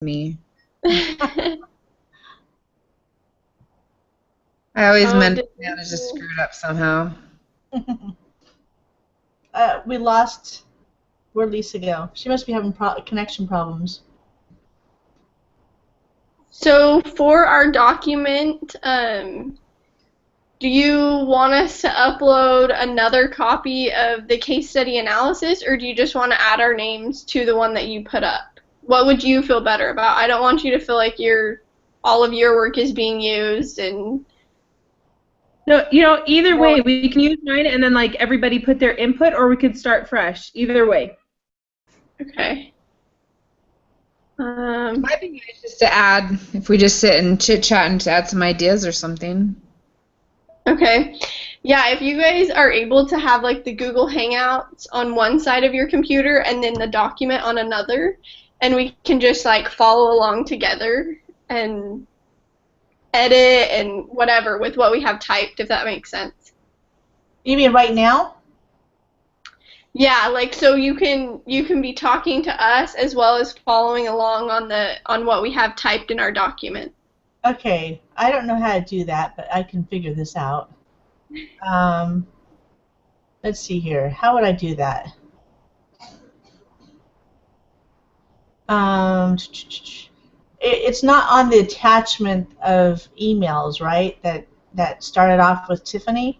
me. I always Did manage to screw it up somehow. We lost. Where'd Lisa go? She must be having connection problems. So for our document, do you want us to upload another copy of the case study analysis, or do you just want to add our names to the one that you put up? What would you feel better about? I don't want you to feel like all of your work is being used and. No, either way, we can use mine and then like everybody put their input, or we could start fresh. Either way. Okay. It might be nice just to add, if we just sit and chit chat and to add some ideas or something. Okay. Yeah, if you guys are able to have like the Google Hangouts on one side of your computer and then the document on another, and we can just like follow along together and edit and whatever with what we have typed, if that makes sense. You mean right now? Yeah, like so you can be talking to us as well as following along on what we have typed in our document. Okay, I don't know how to do that, but I can figure this out. Let's see here. How would I do that? It's not on the attachment of emails, right? That started off with Tiffany.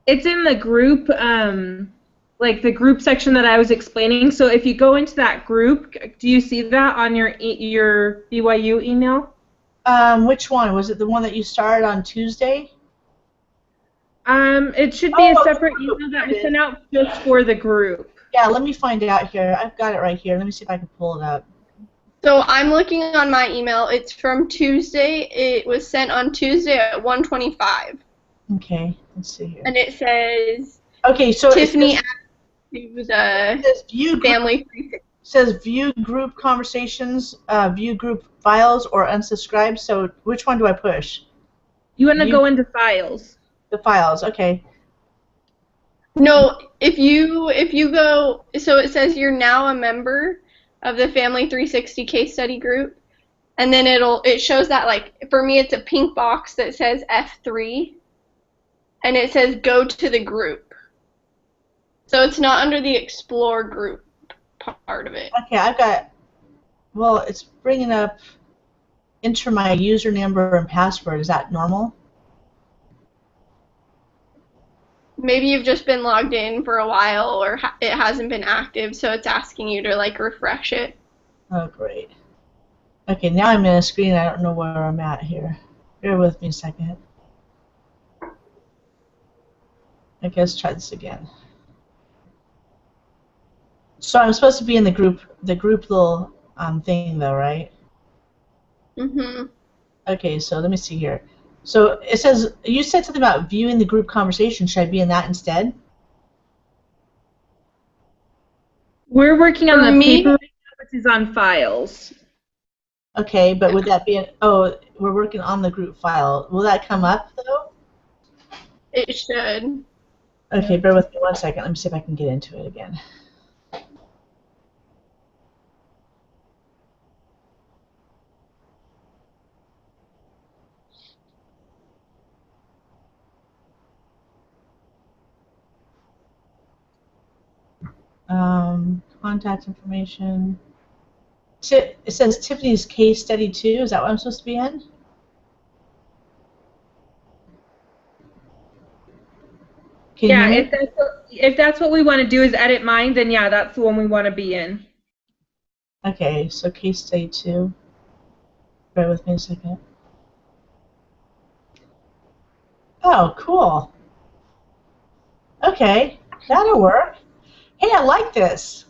It's in the group, like the group section that I was explaining. So if you go into that group, do you see that on your BYU email? Which one? Was it the one that you started on Tuesday? It should be a separate email that was sent out just for the group. Yeah, let me find it out here. I've got it right here. Let me see if I can pull it up. So I'm looking on my email. It's from Tuesday. It was sent on Tuesday at 1:25. Okay, let's see here. And it says, okay, so Tiffany asked to the family. It says view group conversations, view group files, or unsubscribe. So which one do I push? You want to go into files. The files, okay. No, if you go, so it says you're now a member of the Family 360 case study group, and then it shows that, like, for me it's a pink box that says F3, and it says go to the group. So it's not under the explore group part of it. Okay, I've got, well, it's bringing up enter my user number and password. Is that normal? Maybe you've just been logged in for a while, or it hasn't been active, so it's asking you to like refresh it. Oh, great. Okay, now I'm in a screen. I don't know where I'm at here. Bear with me a second. Okay, let's try this again. So I'm supposed to be in the group little thing, though, right? Mm-hmm. Okay, so let me see here. So it says, you said something about viewing the group conversation. Should I be in that instead? We're working on the paper, which is on files. Okay, but would that be we're working on the group file. Will that come up, though? It should. Okay, bear with me 1 second. Let me see if I can get into it again. Contact information. It says Tiffany's case study 2. Is that what I'm supposed to be in? Yeah, if that's what we want to do is edit mine, then yeah, that's the one we want to be in. Okay, so case study 2. Bear with me a second. Oh, cool. Okay, that'll work. Hey, I like this.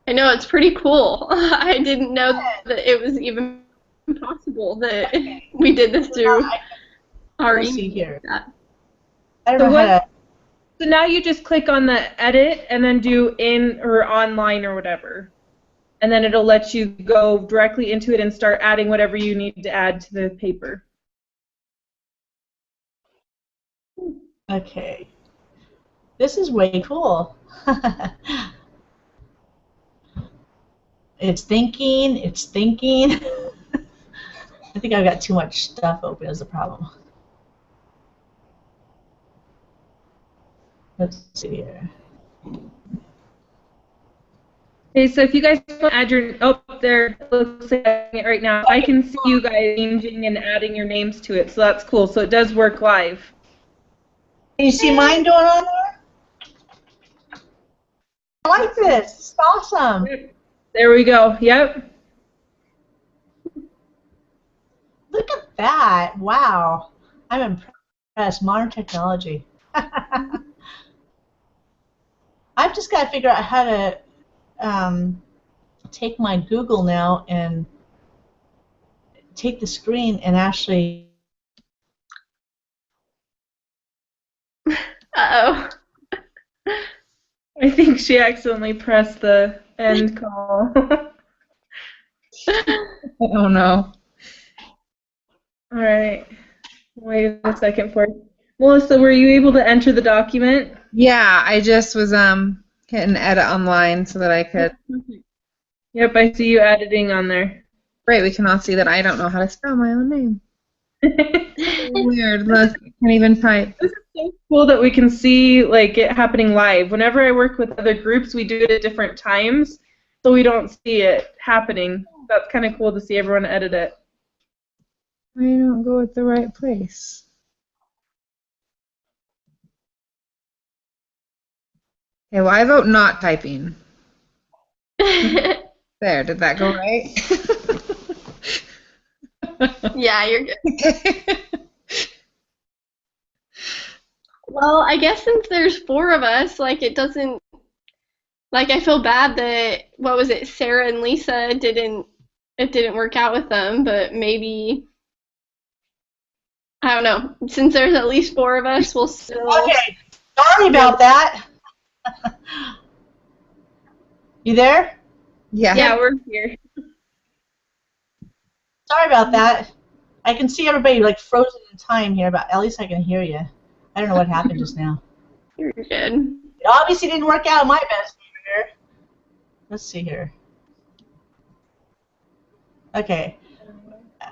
I know, it's pretty cool. I didn't know that it was even possible that we did this through our email. Let's see here. I don't know how to... So now you just click on the edit and then do in or online or whatever. And then it'll let you go directly into it and start adding whatever you need to add to the paper. Okay. This is way cool. It's thinking. It's thinking. I think I've got too much stuff open as a problem. Let's see here. Okay, so if you guys want to add your, oh, there, it looks like I'm doing it right now. I can see you guys changing and adding your names to it, so that's cool. So it does work live. Can you see mine going on there? I like this. It's awesome. There we go. Yep. Look at that. Wow. I'm impressed. Modern technology. I've just got to figure out how to take my Google now and take the screen and actually... Uh-oh. I think she accidentally pressed the end call. Oh no. All right. Wait a second for it. Melissa, were you able to enter the document? Yeah, I just was hitting edit online so that I could. Yep, I see you editing on there. Great, we can all see that I don't know how to spell my own name. Weird. Look, I can't even type. This is so cool that we can see like it happening live. Whenever I work with other groups, we do it at different times, so we don't see it happening. That's kind of cool to see everyone edit it. I don't go at the right place. Okay, well, I vote not typing. There, did that go right? Yeah, you're good. Okay. Well, I guess since there's 4 of us, like it doesn't, like I feel bad that, what was it, Sarah and Lisa it didn't work out with them, but maybe, I don't know, since there's at least 4 of us, we'll still... Okay, sorry about that. You there? Yeah. Yeah, we're here. Sorry about that. I can see everybody like frozen in time here, but at least I can hear you. I don't know what happened just now. You're good. It obviously didn't work out in my best here. Let's see here. Okay.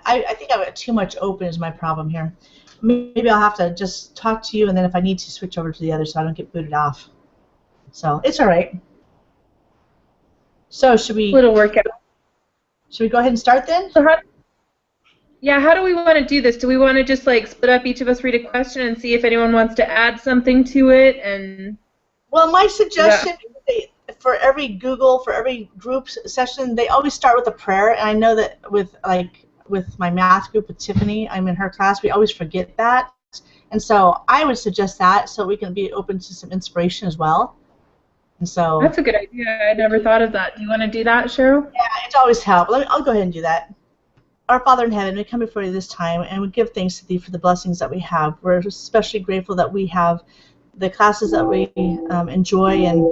I think I've got too much open is my problem here. Maybe I'll have to just talk to you, and then if I need to switch over to the other so I don't get booted off. So it's all right. So should we It'll work out. go ahead and start then? So how do we want to do this? Do we want to just like split up, each of us read a question and see if anyone wants to add something to it? And well, my suggestion is for every group session, they always start with a prayer, and I know that with my math group with Tiffany, I'm in her class, we always forget that, and so I would suggest that so we can be open to some inspiration as well. And so that's a good idea. I never thought of that. Do you want to do that, Cheryl? Yeah, it's always help. I'll go ahead and do that. Our Father in heaven, we come before you this time, and we give thanks to thee for the blessings that we have. We're especially grateful that we have the classes that we enjoy and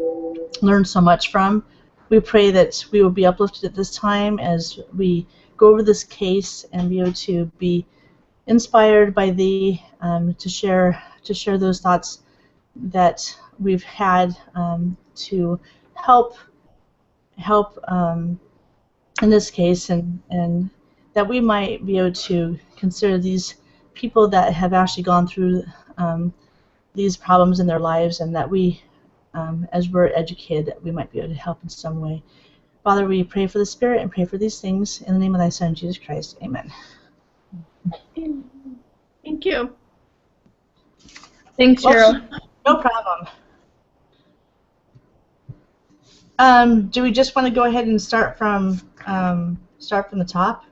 learn so much from. We pray that we will be uplifted at this time as we go over this case and be able to be inspired by thee to share those thoughts that we've had to help in this case, and that we might be able to consider these people that have actually gone through these problems in their lives, and that we, as we're educated, that we might be able to help in some way. Father, we pray for the Spirit and pray for these things in the name of thy Son, Jesus Christ. Amen. Thank you. Thanks, Cheryl. No problem. Do we just want to go ahead and start from the top,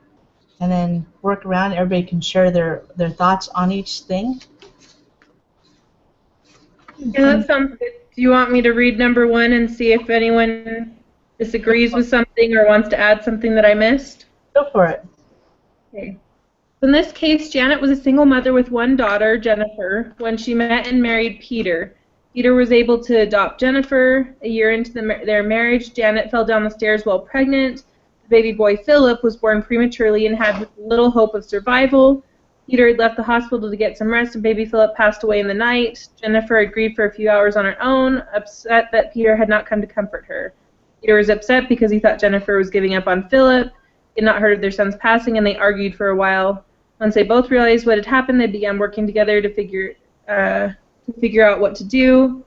and then work around? Everybody can share their thoughts on each thing. Yeah, that sounds good. Do you want me to read number 1 and see if anyone disagrees with something or wants to add something that I missed? Go for it. Okay. In this case, Janet was a single mother with one daughter, Jennifer, when she met and married Peter. Peter was able to adopt Jennifer. A year into their marriage, Janet fell down the stairs while pregnant. The baby boy, Philip, was born prematurely and had little hope of survival. Peter had left the hospital to get some rest, and baby Philip passed away in the night. Jennifer had grieved for a few hours on her own, upset that Peter had not come to comfort her. Peter was upset because he thought Jennifer was giving up on Philip. He had not heard of their son's passing, and they argued for a while. Once they both realized what had happened, they began working together to figure out what to do.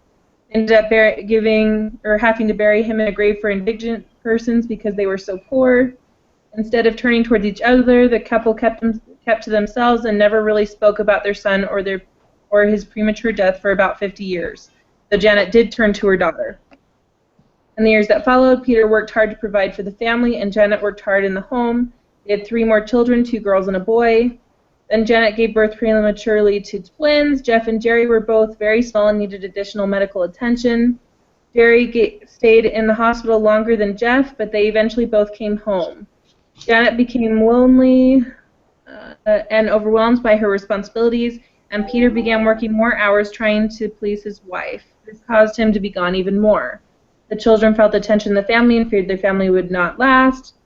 Ended up having to bury him in a grave for indigent persons because they were so poor. Instead of turning towards each other, the couple kept to themselves and never really spoke about their son or his premature death for about 50 years. Though Janet did turn to her daughter. In the years that followed, Peter worked hard to provide for the family, and Janet worked hard in the home. They had 3 more children, 2 girls and a boy. Then Janet gave birth prematurely to twins. Jeff and Jerry were both very small and needed additional medical attention. Jerry stayed in the hospital longer than Jeff, but they eventually both came home. Janet became lonely and overwhelmed by her responsibilities, and Peter began working more hours trying to please his wife. This caused him to be gone even more. The children felt the tension in the family and feared their family would not last.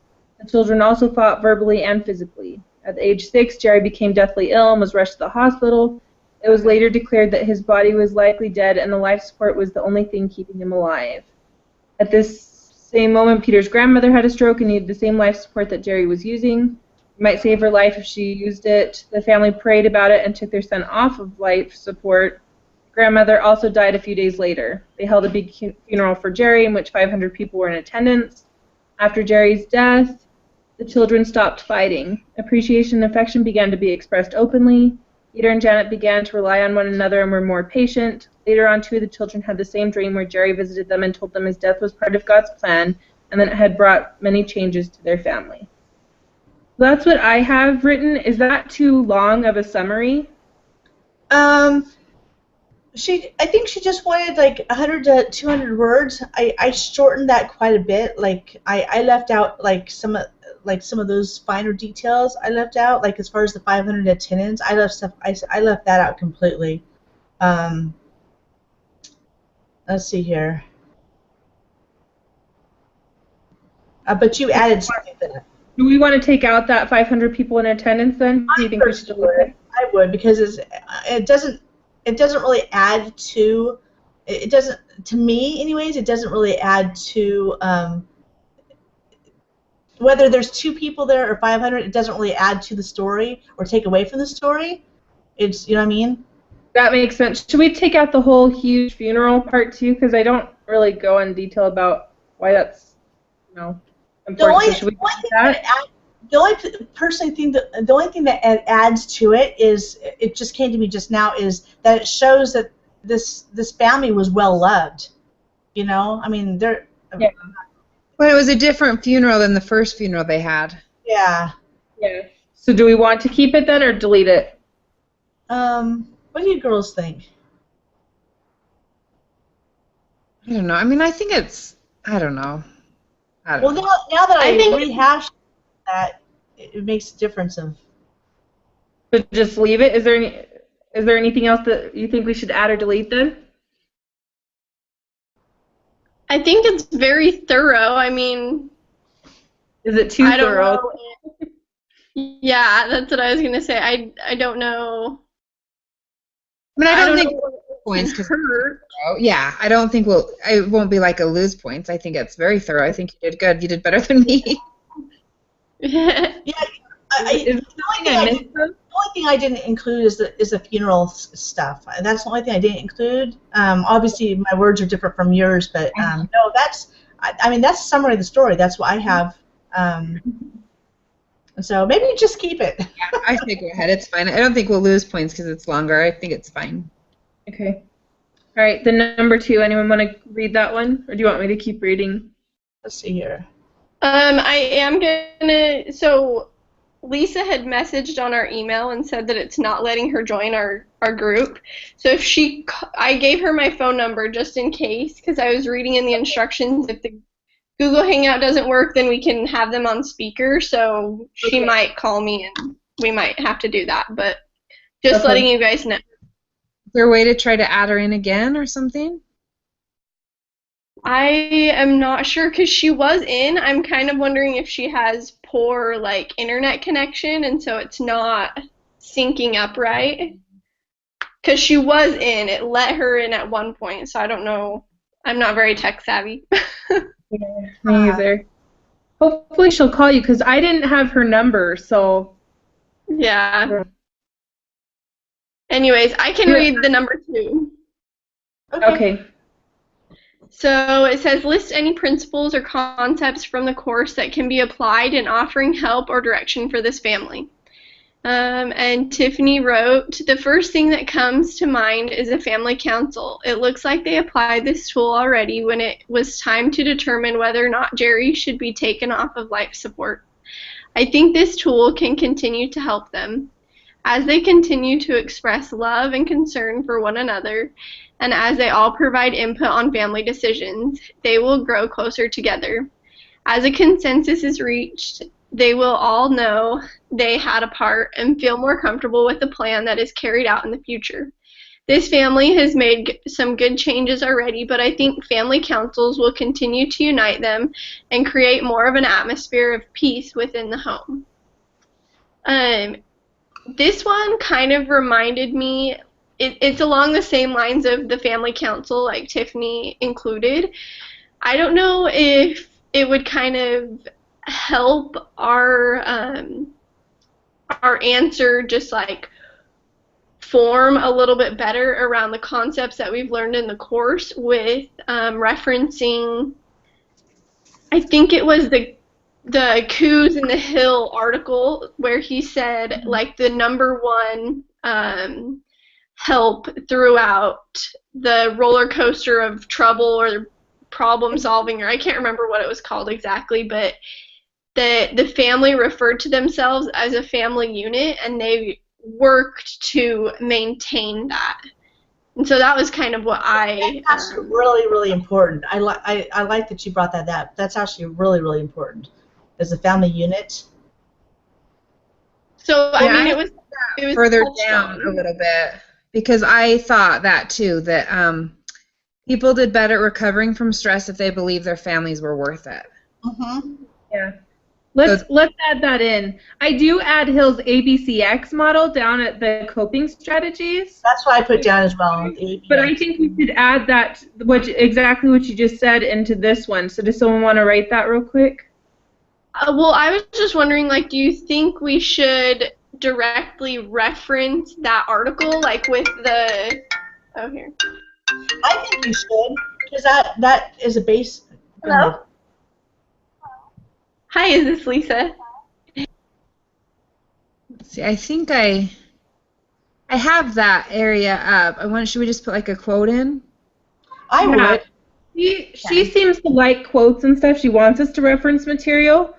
The children also fought verbally and physically. At age 6, Jerry became deathly ill and was rushed to the hospital. It was later declared that his body was likely dead and the life support was the only thing keeping him alive. At this same moment, Peter's grandmother had a stroke and needed the same life support that Jerry was using. It might save her life if she used it. The family prayed about it and took their son off of life support. Grandmother also died a few days later. They held a big funeral for Jerry in which 500 people were in attendance. After Jerry's death, the children stopped fighting. Appreciation and affection began to be expressed openly. Peter and Janet began to rely on one another and were more patient. Later on, 2 of the children had the same dream where Jerry visited them and told them his death was part of God's plan and that it had brought many changes to their family. That's what I have written. Is that too long of a summary? I think she just wanted like 100 to 200 words. I shortened that quite a bit. Like I left out like some of those finer details. I left out like as far as the 500 attendance. I left that out completely. Let's see here. But you added something to that. Do we want to take out that 500 people in attendance then? Do you think we should delete it? I would, because it doesn't really add to, it doesn't, to me anyways, it doesn't really add to, whether there's 2 people there or 500, it doesn't really add to the story or take away from the story. It's, you know what I mean? That makes sense. Should we take out the whole huge funeral part too? Because I don't really go in detail about why that's, important. The only So should we do that? The only thing that adds to it is, it just came to me just now, is that it shows that this family was well loved. You know, I mean, they're. Yeah. But it was a different funeral than the first funeral they had. Yeah. Yeah. So do we want to keep it then or delete it? What do you girls think? I don't know. I mean, I think it's. I don't know. Well, now that I rehashed that, it makes a difference of. But just leave it. Is there anything else that you think we should add or delete then? I think it's very thorough. I mean, Is it too thorough? Know. Yeah, that's what I was gonna say. I don't know. I mean, I don't think know points because yeah, I don't think it won't be like a lose points. I think it's very thorough. I think you did good. You did better than me. Yeah. The only thing I didn't include is the funeral stuff. That's the only thing I didn't include. Obviously, my words are different from yours, but no, that's a summary of the story. That's what I have. So maybe just keep it. Yeah, I say go ahead. It's fine. I don't think we'll lose points because it's longer. I think it's fine. Okay. All right. The number 2. Anyone want to read that one, or do you want me to keep reading? Let's see here. I am gonna. So Lisa had messaged on our email and said that it's not letting her join our group. So if I gave her my phone number just in case, because I was reading in the instructions, if the Google Hangout doesn't work, then we can have them on speaker. So she might call me and we might have to do that. But just letting you guys know. Is there a way to try to add her in again or something? I am not sure because she was in. I'm kind of wondering if she has poor internet connection, and so it's not syncing up right. Because she was in, it let her in at one point, so I don't know. I'm not very tech savvy. Yeah, me either. Hopefully she'll call you because I didn't have her number, so. Yeah. Anyways, I can read the number 2. Okay. So it says list any principles or concepts from the course that can be applied in offering help or direction for this family. And Tiffany wrote, the first thing that comes to mind is a family council. It looks like they applied this tool already when it was time to determine whether or not Jerry should be taken off of life support. I think this tool can continue to help them. As they continue to express love and concern for one another, and as they all provide input on family decisions, they will grow closer together. As a consensus is reached, they will all know they had a part and feel more comfortable with the plan that is carried out in the future. This family has made some good changes already, but I think family councils will continue to unite them and create more of an atmosphere of peace within the home. This one kind of reminded me, it's along the same lines of the family council, like Tiffany included. I don't know if it would kind of help our answer just like form a little bit better around the concepts that we've learned in the course with referencing, I think it was the Coos in the Hill article where he said like the number one help throughout the roller coaster of trouble or problem solving, or I can't remember what it was called exactly, but the family referred to themselves as a family unit and they worked to maintain that. And so that was kind of what That's actually really, really important. I like that you brought that up. That's actually really, really important. As a family unit. So Yeah, I mean, it was further down a little bit because I thought that too, that people did better at recovering from stress if they believed their families were worth it. Mm-hmm. Yeah. Let's add that in. I do add Hill's ABCX model down at the coping strategies. That's what I put down as well. But I think we should add that, exactly what you just said, into this one. So does someone want to write that real quick? Well, I was just wondering, like, do you think we should directly reference that article, like with the, oh, here. I think you should, because that is a base. Hello? Hi, is this Lisa? Let's see, I think I have that area up. Should we just put like a quote in? I would. She seems to like quotes and stuff. She wants us to reference material,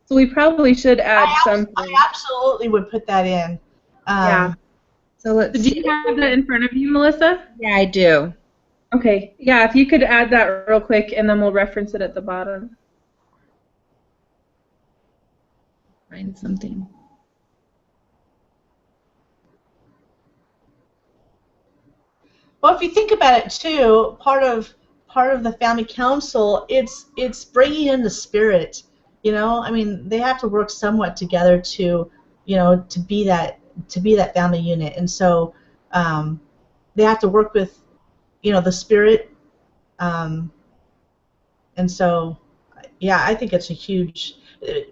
so we probably should add something. I absolutely would put that in. Yeah. So let's see. Do you have that in front of you, Melissa? Yeah, I do. Okay. Yeah, if you could add that real quick, and then we'll reference it at the bottom. Find something. Well, if you think about it too, part of the family council, it's bringing in the spirit. You know, I mean, they have to work somewhat together to, to be that family unit, and so they have to work with, the spirit, and so yeah, I think it's a huge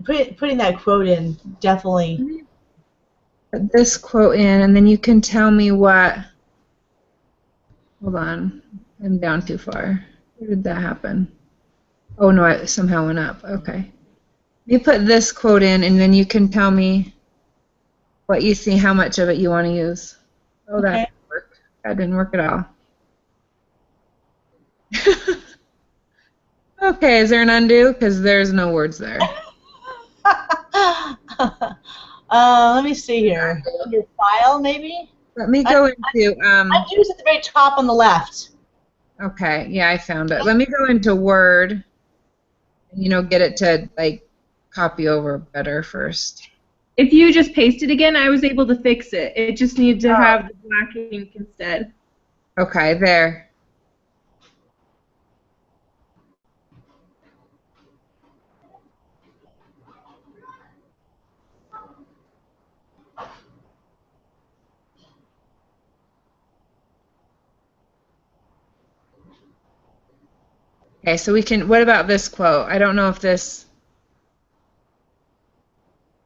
putting that quote in definitely. Put this quote in, and then you can tell me what. Hold on, I'm down too far. Where did that happen? Oh no, it somehow went up. Okay. You put this quote in, and then you can tell me what you see, how much of it you want to use. Oh, Okay. that didn't work. That didn't work at all. Okay, is there an undo? Because there's no words there. Let me see here. Your file, maybe? Let me go into. Undo is at the very top on the left. Okay, yeah, I found it. Let me go into Word. Get it to like copy over better first. If you just paste it again, I was able to fix it. It just needed to have the black ink instead. Okay, there. Okay, so we can. What about this quote? I don't know if this.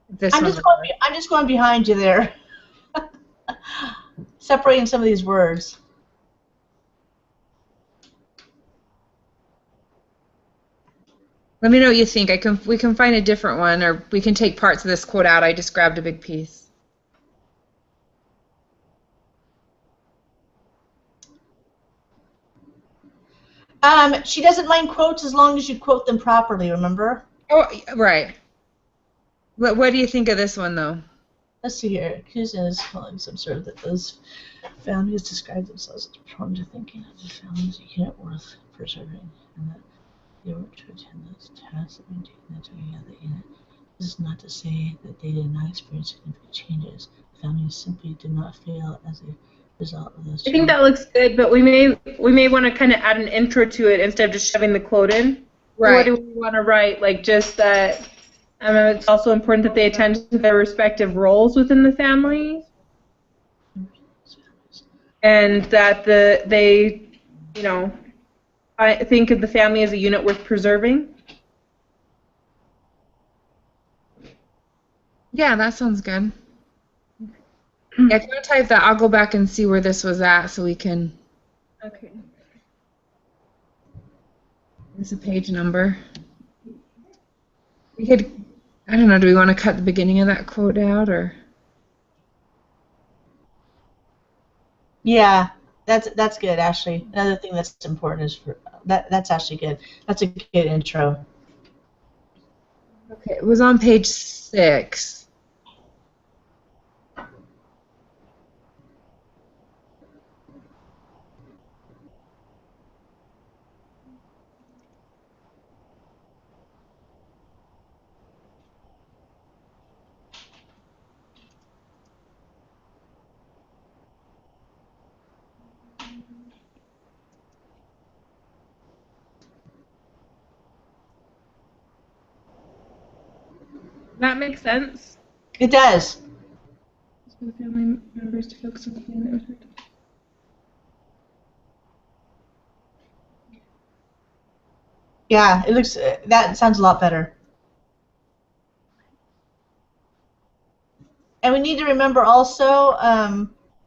This one. I'm just going behind you there. Separating some of these words. Let me know what you think. We can find a different one, or we can take parts of this quote out. I just grabbed a big piece. She doesn't mind quotes as long as you quote them properly, remember? Oh, right. What do you think of this one, though? Let's see here. Accused is colleagues observed that those families describe themselves as prone to thinking of the families unit worth preserving, and that they work to attend those tasks and maintain the autonomy of the unit. This is not to say that they did not experience significant changes. Families simply did not fail as a result of those changes. I think that looks good, but we may want to kind of add an intro to it instead of just shoving the quote in. Right. So what do we want to write? Like just that it's also important that they attend to their respective roles within the family, and that they, I think of the family as a unit worth preserving. Yeah, that sounds good. Yeah, if you want to type that, I'll go back and see where this was at so we can. Okay. There's a page number. We could, I don't know, do we want to cut the beginning of that quote out or? Yeah, that's good, Ashley. Another thing that's important is that's actually good. That's a good intro. Okay, it was on page 6. That makes sense. It does. For the family members to focus on the family members. Yeah, it looks. That sounds a lot better. And we need to remember also,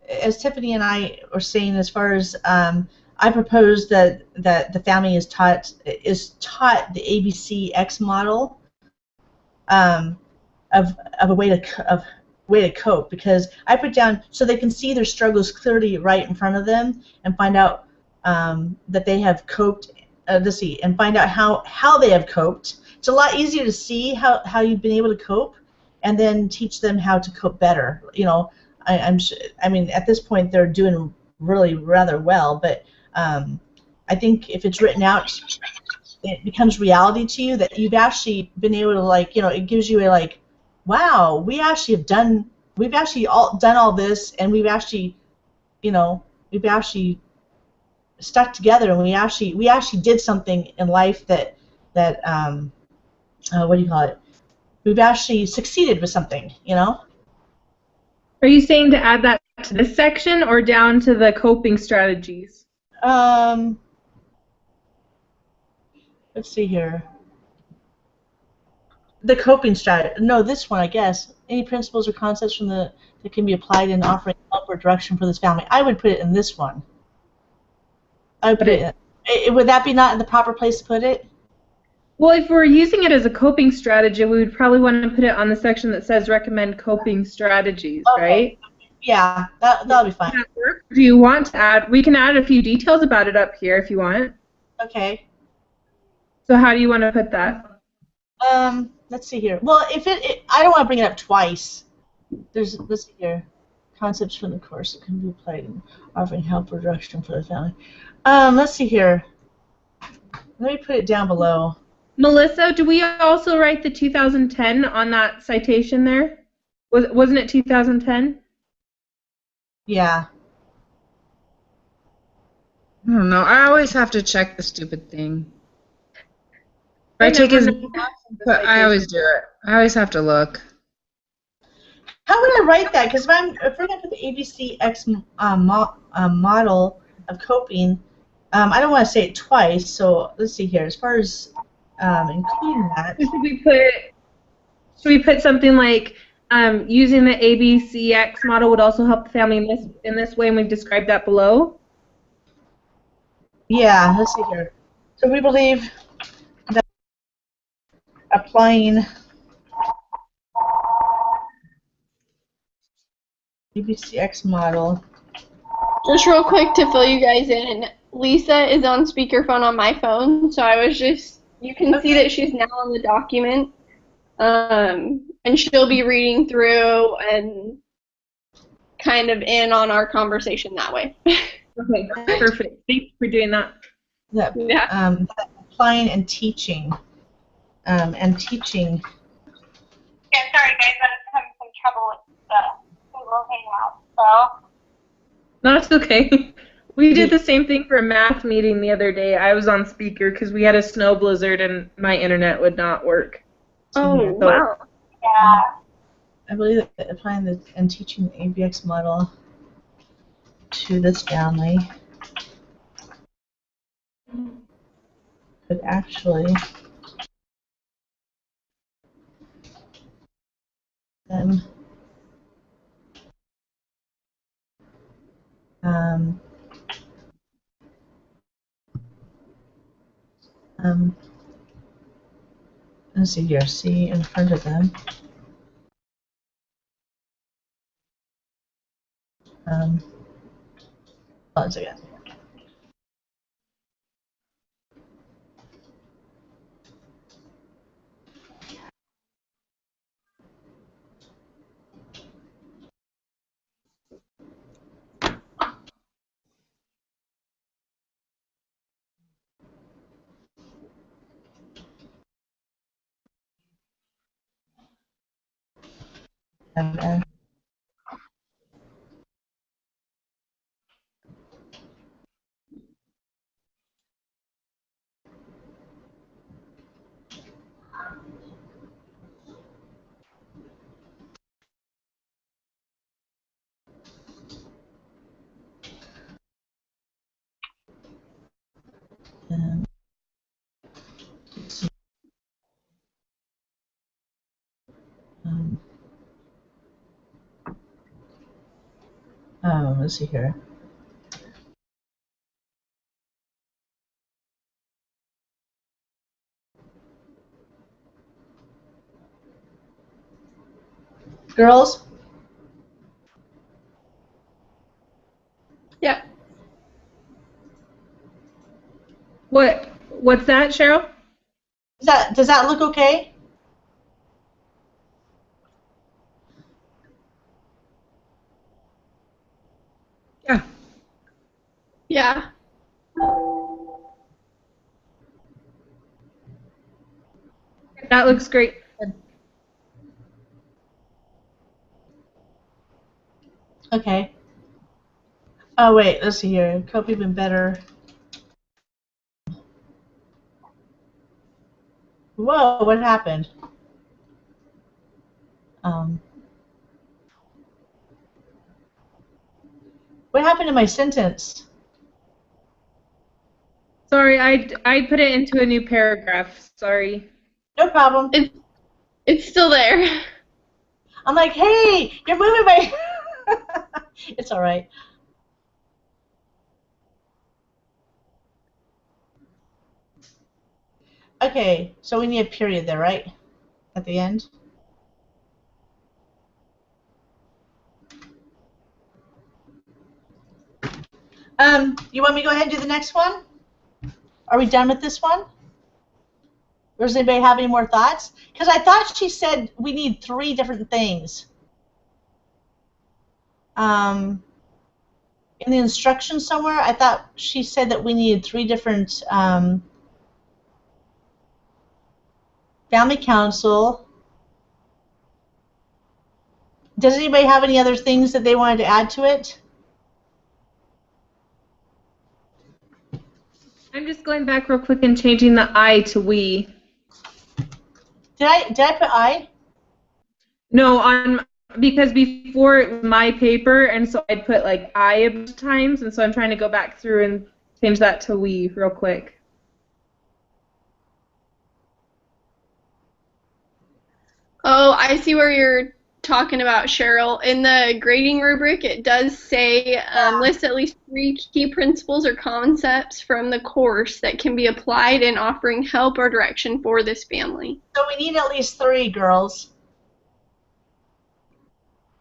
as Tiffany and I were saying, as far as I propose that the family is taught the ABCX model of a way to cope, because I put down so they can see their struggles clearly right in front of them and find out that they have coped. Let's see, and find out how they have coped. It's a lot easier to see how you've been able to cope, and then teach them how to cope better. I mean, at this point they're doing really rather well, but I think if it's written out, it becomes reality to you that you've actually been able to, it gives you a wow, we've actually done all this, and we've actually stuck together, and we actually did something in life that what do you call it? We've actually succeeded with something, Are you saying to add that to this section or down to the coping strategies? Let's see here. The coping strategy. No, this one, I guess. Any principles or concepts that can be applied in offering help or direction for this family. I would put it in this one. I would put it. Would that be not in the proper place to put it? Well, if we're using it as a coping strategy, we would probably want to put it on the section that says recommend coping strategies, Okay. right? Yeah, that'll be fine. Do you want to add? We can add a few details about it up here if you want. Okay. So how do you want to put that? Let's see here. Well, if I don't want to bring it up twice. Let's see here. Concepts from the course that can be applied in offering help or direction for the family. Let's see here. Let me put it down below. Melissa, do we also write the 2010 on that citation there? Wasn't it 2010? Yeah. I don't know. I always have to check the stupid thing. I always do it. I always have to look. How would I write that? Because if we're going to put the ABCX model of coping, I don't want to say it twice, so let's see here. As far as including that, Should we put something like using the ABCX model would also help the family in this way, and we've described that below? yeah, let's see here. So we believe that applying ABCX model. Just real quick to fill you guys in, Lisa is on speakerphone on my phone, so I was just, you can see that she's now on the document, and she'll be reading through and kind of in on our conversation that way. Okay, perfect. Thanks for doing that. That, Yeah. applying and teaching. Yeah, sorry guys, I was having some trouble with the Google Hangout, so. No, it's okay. We did the same thing for a math meeting the other day. I was on speaker because we had a snow blizzard and my internet would not work. Oh, wow. Yeah. I believe that applying and teaching the ABX model to this family could actually then let's see here, see in front of them. Once again. And um, let's see here. Girls? Yeah. What's that, Cheryl? Does that look okay? Yeah. Yeah. That looks great. Okay. Oh wait, let's see here. Cope even better. Whoa, what happened? What happened to my sentence? Sorry, I put it into a new paragraph. Sorry. No problem. It's still there. I'm like, hey, you're moving my. It's all right. Okay, so we need a period there, right? At the end. You want me to go ahead and do the next one? Are we done with this one? Or does anybody have any more thoughts? Because I thought she said we need 3 different things. In the instructions somewhere, I thought she said that we needed 3 different family council. Does anybody have any other things that they wanted to add to it? I'm just going back real quick and changing the I to we. Did I put I? No, because before it was my paper, and so I'd put like I a bunch of times, and so I'm trying to go back through and change that to we real quick. Oh, I see where you're talking about, Cheryl. In the grading rubric, it does say list at least 3 key principles or concepts from the course that can be applied in offering help or direction for this family. So we need at least 3, girls.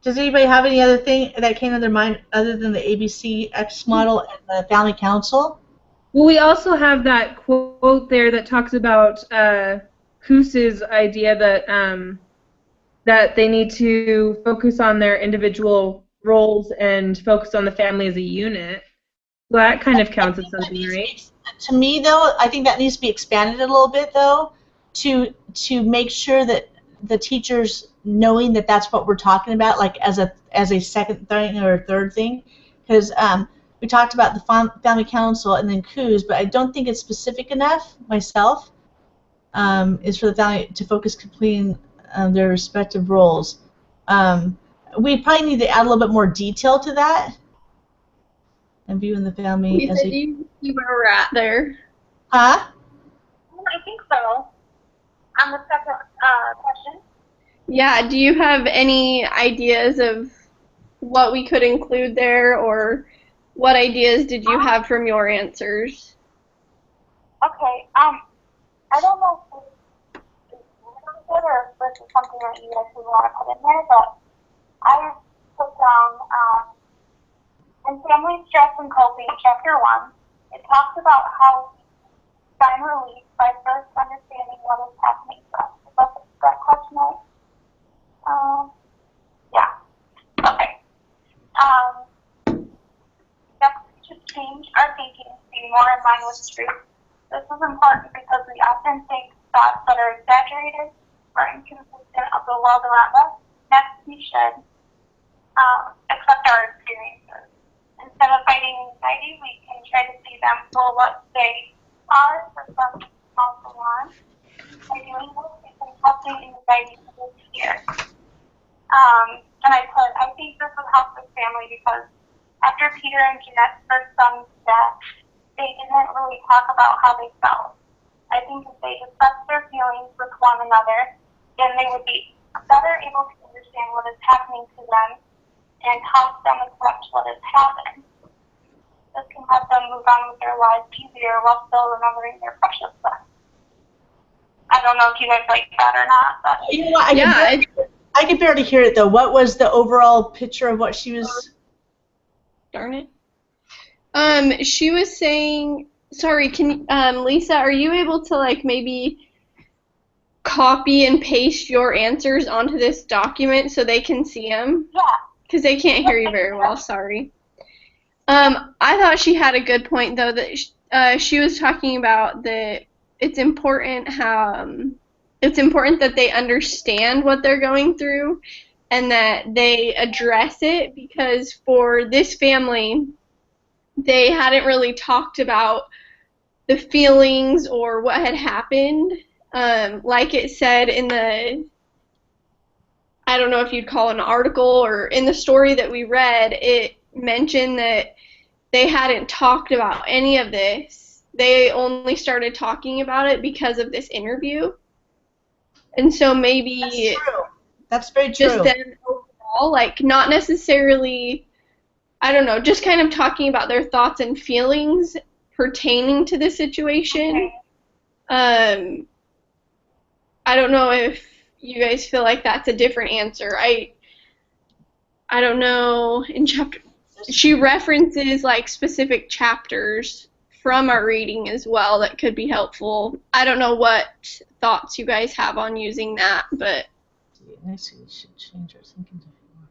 Does anybody have any other thing that came to their mind other than the ABCX model and the Family Council? Well, we also have that quote there that talks about Koos's idea that that they need to focus on their individual roles and focus on the family as a unit. So that kind of counts as something, right? To me, though, I think that needs to be expanded a little bit, though, to make sure that the teachers knowing that that's what we're talking about, like as a second thing or a third thing, because we talked about the Family Council and then Koos, but I don't think it's specific enough myself. Is for the family to focus completing their respective roles. We probably need to add a little bit more detail to that. And viewing the family Lisa, as do you see where we're at there? Huh? I think so. On the second question. Yeah, do you have any ideas of what we could include there, or what ideas did you have from your answers? Okay. I don't know if it's good or if this is something that you guys would want to put in there, but I put down in Family Stress and Coping, Chapter 1, it talks about how we find relief by first understanding what is happening to us. Is that question right? Yeah. Okay. Next, we should change our thinking to be more in line with truth. This is important because we often think thoughts that are exaggerated or inconsistent of the world around us. Next, we should accept our experiences. Instead of fighting anxiety, we can try to see them for what they are for some small salon. By doing this, we can help the anxiety to disappear. And I think this would help this family because after Peter and Jeanette's first son's death, they didn't really talk about how they felt. I think if they discussed their feelings with one another, then they would be better able to understand what is happening to them and help them accept what has happened. This can help them move on with their lives easier while still remembering their precious son. I don't know if you guys like that or not, but You know what? I could barely hear it though. What was the overall picture of what she was? Darn it. She was saying, sorry, Lisa, are you able to like maybe copy and paste your answers onto this document so they can see them? yeah. Because they can't hear you very well, sorry. I thought she had a good point though, that she was talking about that it's important that they understand what they're going through and that they address it, because for this family, they hadn't really talked about the feelings or what had happened. Like it said in the, I don't know if you'd call it an article, or in the story that we read, it mentioned that they hadn't talked about any of this. They only started talking about it because of this interview. And so maybe That's true. That's very true. just then overall, like not necessarily, I don't know, just kind of talking about their thoughts and feelings pertaining to the situation. Okay. I don't know if you guys feel like that's a different answer. I don't know. She references like specific chapters from our reading as well that could be helpful. I don't know what thoughts you guys have on using that, but Next, we should change our thinking to be more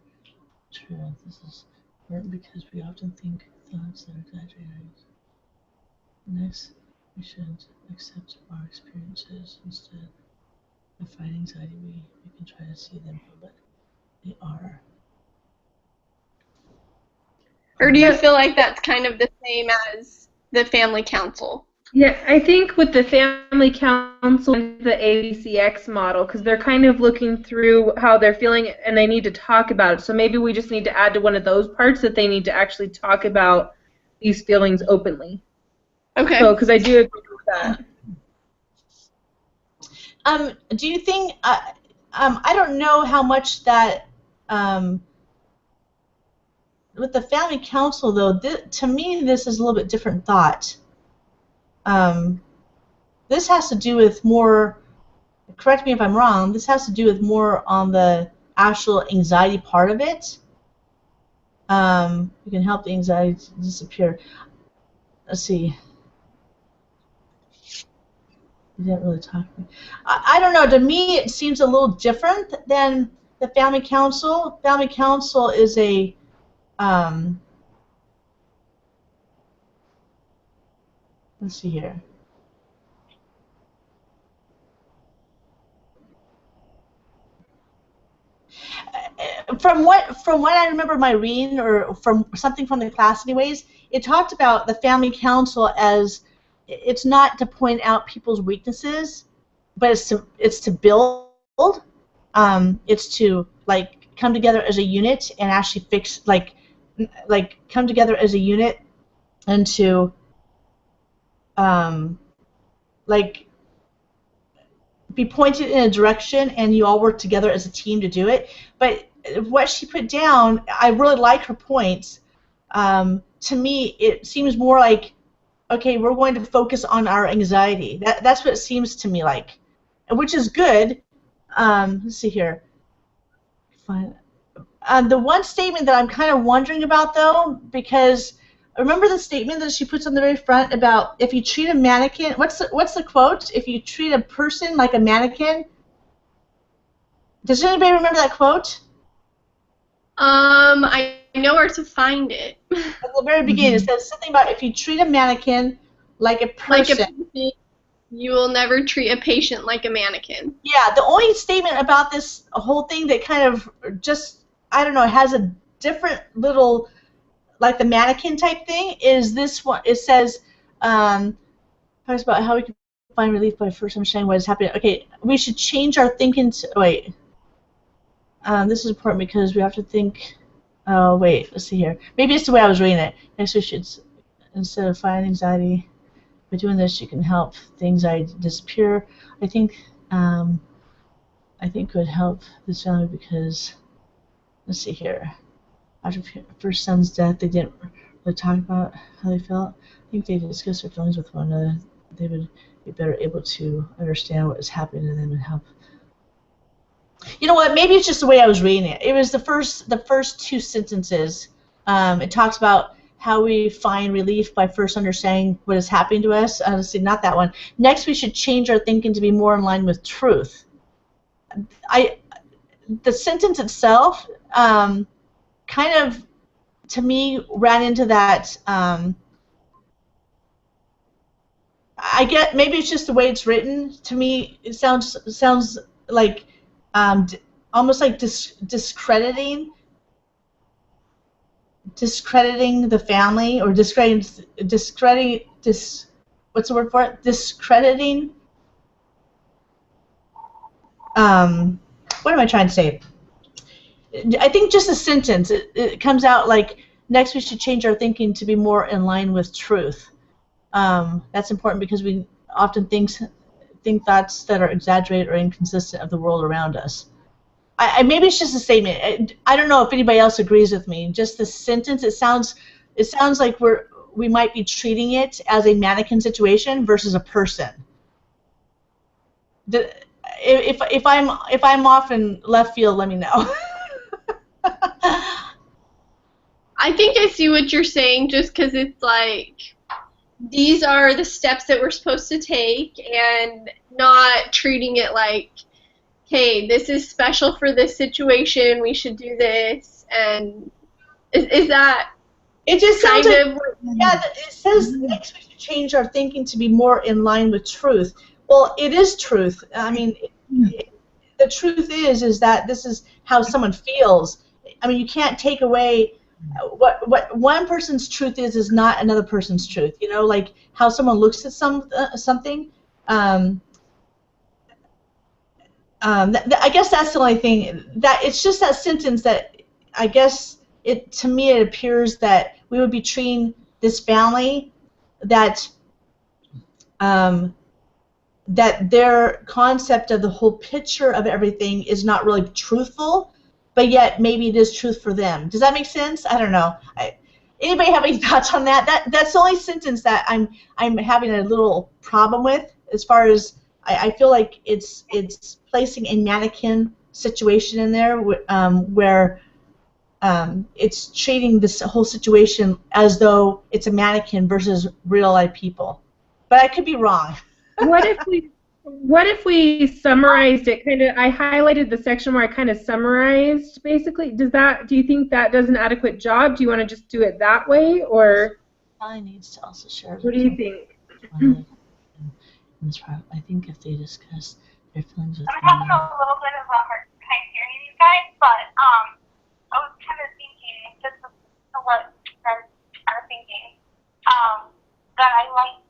true. This is important because we often think thoughts that are exaggerated. Next, we should accept our experiences instead of fighting anxiety. We can try to see them for what they are. or do you feel like that's kind of the same as the family council? Yeah, I think with the family council and the ABCX model, because they're kind of looking through how they're feeling and they need to talk about it. So maybe we just need to add to one of those parts that they need to actually talk about these feelings openly. Okay. So, because I do agree with that. Do you think, I don't know how much that, with the family council though, to me this is a little bit different thought. This has to do with more, correct me if I'm wrong, this has to do with more on the actual anxiety part of it. You can help the anxiety disappear. Let's see. You didn't really talk to me. I don't know. To me, it seems a little different than the family council. Family council is a let's see here. From what I remember my reading, or from something from the class anyways, it talked about the family council as, it's not to point out people's weaknesses, but it's to build. It's to like come together as a unit and actually fix, like come together as a unit and to like be pointed in a direction, and you all work together as a team to do it. But what she put down, I really like her points. To me, it seems more like, okay, we're going to focus on our anxiety. That's what it seems to me like, which is good. Let's see here. Fine. The one statement that I'm kind of wondering about, though, because remember the statement that she puts on the very front about if you treat a mannequin, what's the quote? If you treat a person like a mannequin. Does anybody remember that quote? I know where to find it. At the very beginning, it says something about if you treat a mannequin like a Like a person. patient, you will never treat a patient like a mannequin. Yeah, the only statement about this whole thing that kind of just, I don't know, has a different little, like the mannequin type thing, is this one. It says, talks about how we can find relief by first understanding what is happening. Okay, we should change our thinking to, wait. This is important because we have to think, oh, wait, let's see here. Maybe it's the way I was reading it. Next we should, instead of fighting anxiety, by doing this you can help the anxiety disappear. I think would help this family because, let's see here. After first son's death, they didn't really talk about how they felt. I think they discussed their feelings with one another. They would be better able to understand what is happening to them and help. You know what? Maybe it's just the way I was reading it. It was the first two sentences. It talks about how we find relief by first understanding what is happening to us. Let's see, not that one. Next, we should change our thinking to be more in line with truth. The sentence itself kind of, to me, ran into that. I get, maybe it's just the way it's written. To me, it sounds like almost like discrediting the family, or what's the word for it? Discrediting. What am I trying to say? I think just a sentence, it comes out like, next we should change our thinking to be more in line with truth. That's important because we often think thoughts that are exaggerated or inconsistent of the world around us. Maybe it's just a statement. I don't know if anybody else agrees with me. Just the sentence, it sounds like we might be treating it as a mannequin situation versus a person. If I'm off in left field, let me know. I think I see what you're saying, just because it's like, these are the steps that we're supposed to take, and not treating it like, hey, this is special for this situation, we should do this. And is that it just kind sounds of like, yeah, it says next we should change our thinking to be more in line with truth. Well, it is truth. I mean, the truth is that this is how someone feels. I mean, you can't take away what one person's truth is not another person's truth. You know, like how someone looks at something. I guess that's the only thing. That it's just that sentence that I guess to me it appears that we would be treating this family that that their concept of the whole picture of everything is not really truthful, but yet maybe it is truth for them. Does that make sense? I don't know. Anybody have any thoughts on that? That's the only sentence that I'm having a little problem with, as far as I feel like it's placing a mannequin situation in there where it's treating this whole situation as though it's a mannequin versus real life people. But I could be wrong. What if we summarized it? I highlighted the section where I kind of summarized basically. Do you think that does an adequate job? Do you want to just do it that way, or Probably needs to also share. what do you think? I think if they discuss their feelings with I'm having a little bit of a hard time hearing you guys, but I was kind of thinking, just to what you guys are thinking, that I like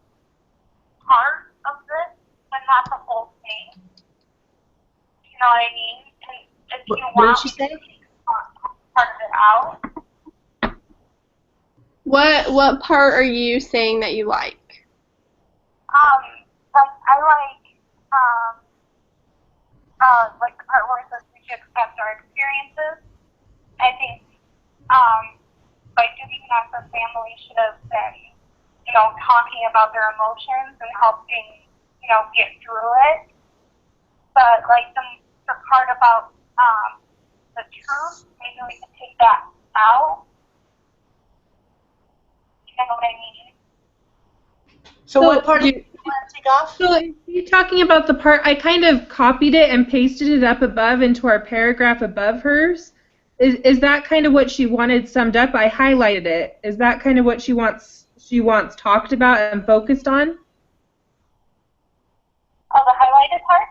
part of this, but not the whole thing. You know what I mean? And if you what want did she to say? take part of it out. What part are you saying that you like? Like the part where it says we should accept our experiences. I think, by doing that, the family should have been, talking about their emotions and helping, get through it. But like the part about the truth, maybe we can take that out. You know what I mean? So what part do you want to take off? So are you talking about the part, I kind of copied it and pasted it up above into our paragraph above hers. Is that kind of what she wanted summed up? I highlighted it. Is that kind of what she wants talked about and focused on? Oh, the highlighted part?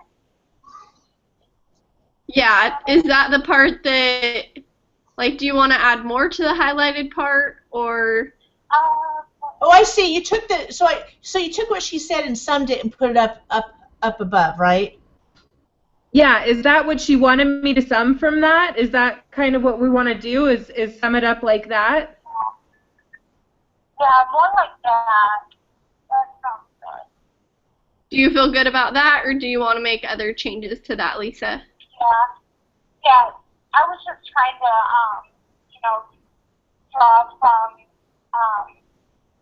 Yeah, is that the part that, like, do you want to add more to the highlighted part, or? Oh, I see. You took so you took what she said and summed it and put it up above, right? Yeah, is that what she wanted me to sum from that? Is that kind of what we want to do, is sum it up like that? Yeah, more like that. That sounds good. Do you feel good about that, or do you want to make other changes to that, Lisa? Yeah. I was just trying to, draw from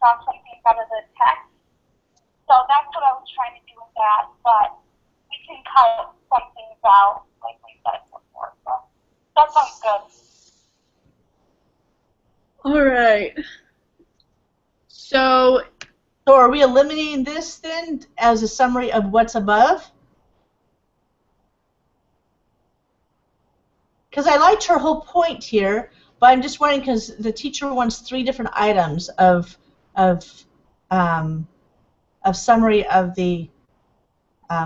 something out of the text. So that's what I was trying to do with that. But we can cut some things out, like we said before. So that sounds good. All right. So are we eliminating this then as a summary of what's above? Because I liked her whole point here, but I'm just wondering because the teacher wants 3 different items of summary of the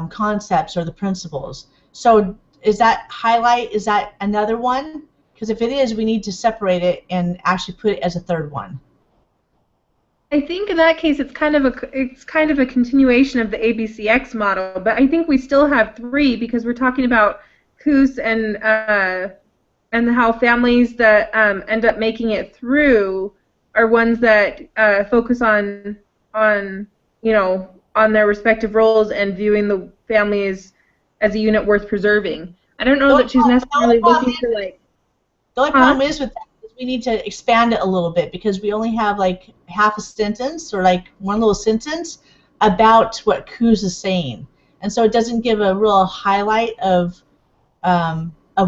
concepts or the principles. So is that highlight? Is that another one? Because if it is, we need to separate it and actually put it as a third one. I think in that case it's kind of a continuation of the ABCX model, but I think we still have 3 because we're talking about COOS and how families that end up making it through are ones that focus on their respective roles and viewing the family as a unit worth preserving. I don't know that she's necessarily looking for like. The only problem is with that is we need to expand it a little bit because we only have like half a sentence or like one little sentence about what COOS is saying, and so it doesn't give a real highlight of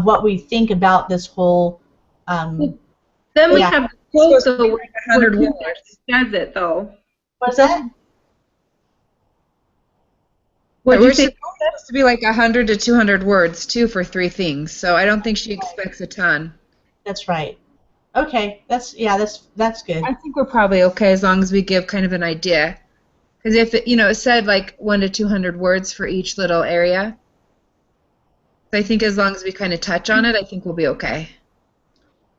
what we think about this whole. Then we have the quote though, where 100 words says it though. What's that? We're supposed to be like 100 to 200 words too for 3 things, so I don't think she expects a ton. That's right. Okay, that's good. I think we're probably okay as long as we give kind of an idea, because if it said like 1 to 200 words for each little area, so I think as long as we kind of touch on it, I think we'll be okay.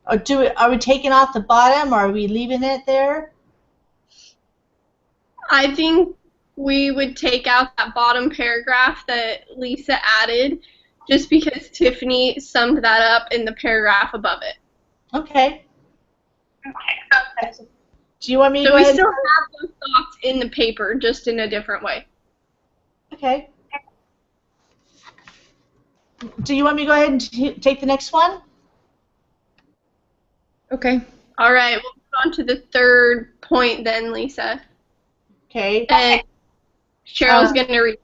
Are we taking off the bottom, or are we leaving it there? I think we would take out that bottom paragraph that Lisa added, just because Tiffany summed that up in the paragraph above it. Okay. Do you want me to So go we ahead? still have those thoughts in the paper, just in a different way. Okay. Do you want me to go ahead and take the next one? Okay. All right, we'll move on to the third point then, Lisa. Okay. And Cheryl's going to read.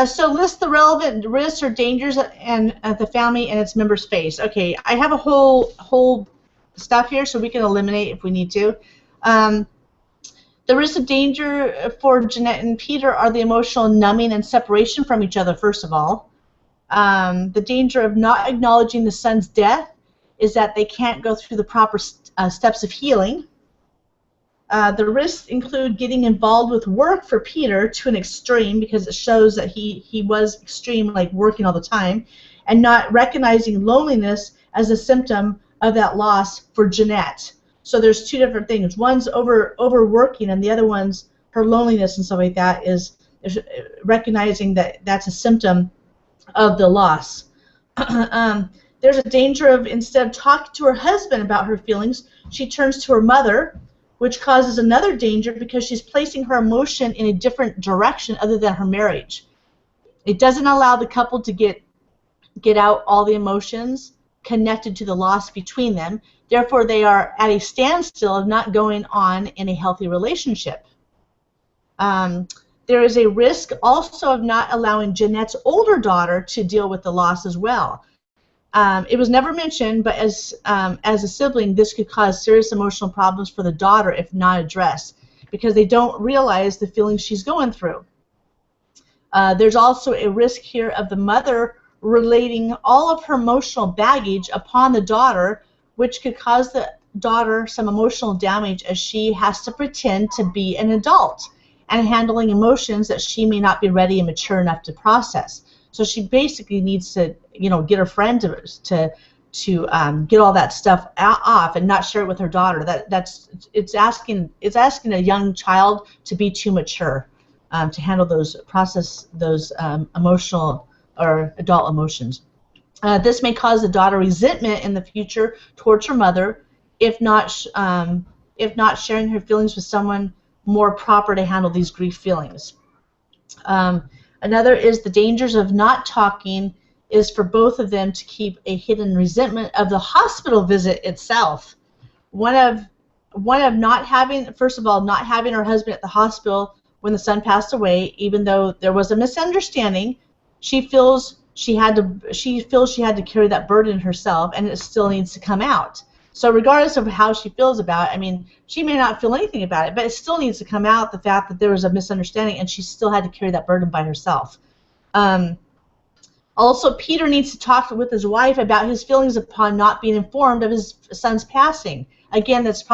So list the relevant risks or dangers and the family and its members face. Okay, I have a whole stuff here, so we can eliminate if we need to. The risks of danger for Jeanette and Peter are the emotional numbing and separation from each other, first of all. The danger of not acknowledging the son's death is that they can't go through the proper steps of healing. The risks include getting involved with work for Peter to an extreme, because it shows that he was extreme, like working all the time, and not recognizing loneliness as a symptom of that loss for Jeanette. So there's two different things. One's overworking, and the other one's her loneliness and stuff like that is recognizing that that's a symptom of the loss. There's a danger of, instead of talking to her husband about her feelings, she turns to her mother, which causes another danger because she's placing her emotion in a different direction other than her marriage. It doesn't allow the couple to get out all the emotions connected to the loss between them. Therefore, they are at a standstill of not going on in a healthy relationship. There is a risk also of not allowing Jeanette's older daughter to deal with the loss as well. It was never mentioned, but as a sibling, this could cause serious emotional problems for the daughter if not addressed, because they don't realize the feelings she's going through. There's also a risk here of the mother relating all of her emotional baggage upon the daughter, which could cause the daughter some emotional damage as she has to pretend to be an adult and handling emotions that she may not be ready and mature enough to process. So she basically needs to, get her friend to get all that stuff off and not share it with her daughter. It's asking a young child to be too mature to handle those emotional or adult emotions. This may cause the daughter resentment in the future towards her mother, if not sharing her feelings with someone more proper to handle these grief feelings. Another is the dangers of not talking is for both of them to keep a hidden resentment of the hospital visit itself. One of not having, first of all, not having her husband at the hospital when the son passed away, even though there was a misunderstanding, she feels she had to carry that burden herself, and it still needs to come out. So regardless of how she feels about it, she may not feel anything about it, but it still needs to come out, the fact that there was a misunderstanding and she still had to carry that burden by herself. Also, Peter needs to talk with his wife about his feelings upon not being informed of his son's passing. Again, that's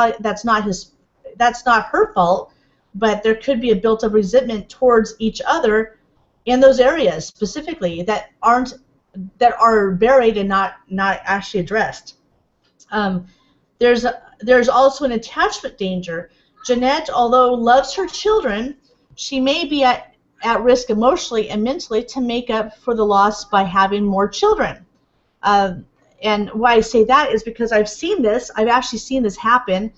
not her fault, but there could be a built-up resentment towards each other in those areas specifically that are buried and not actually addressed. There's also an attachment danger. Jeanette, although loves her children, she may be at risk emotionally and mentally to make up for the loss by having more children. And why I say that is because I've actually seen this happen,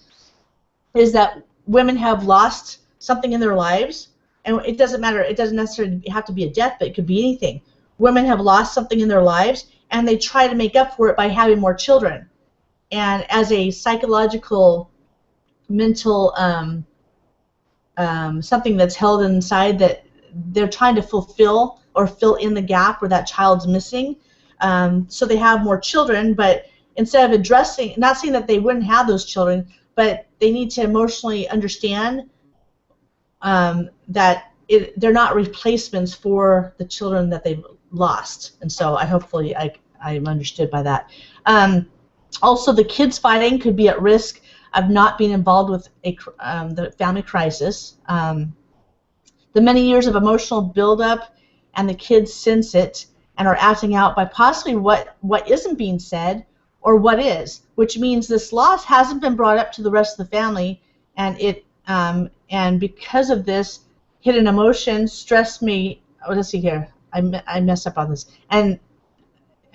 is that women have lost something in their lives, and it doesn't matter, it doesn't necessarily have to be a death, but it could be anything. Women have lost something in their lives, and they try to make up for it by having more children. And as a psychological, mental something that's held inside that they're trying to fulfill or fill in the gap where that child's missing, so they have more children, but instead of addressing, not saying that they wouldn't have those children, but they need to emotionally understand that they're not replacements for the children that they've lost. And so hopefully I'm understood by that. Also, the kids fighting could be at risk of not being involved with the family crisis. The many years of emotional buildup, and the kids sense it and are acting out by possibly what isn't being said or what is, which means this loss hasn't been brought up to the rest of the family, and because of this, hidden emotion stress me. Oh, let's see here. I messed up on this. And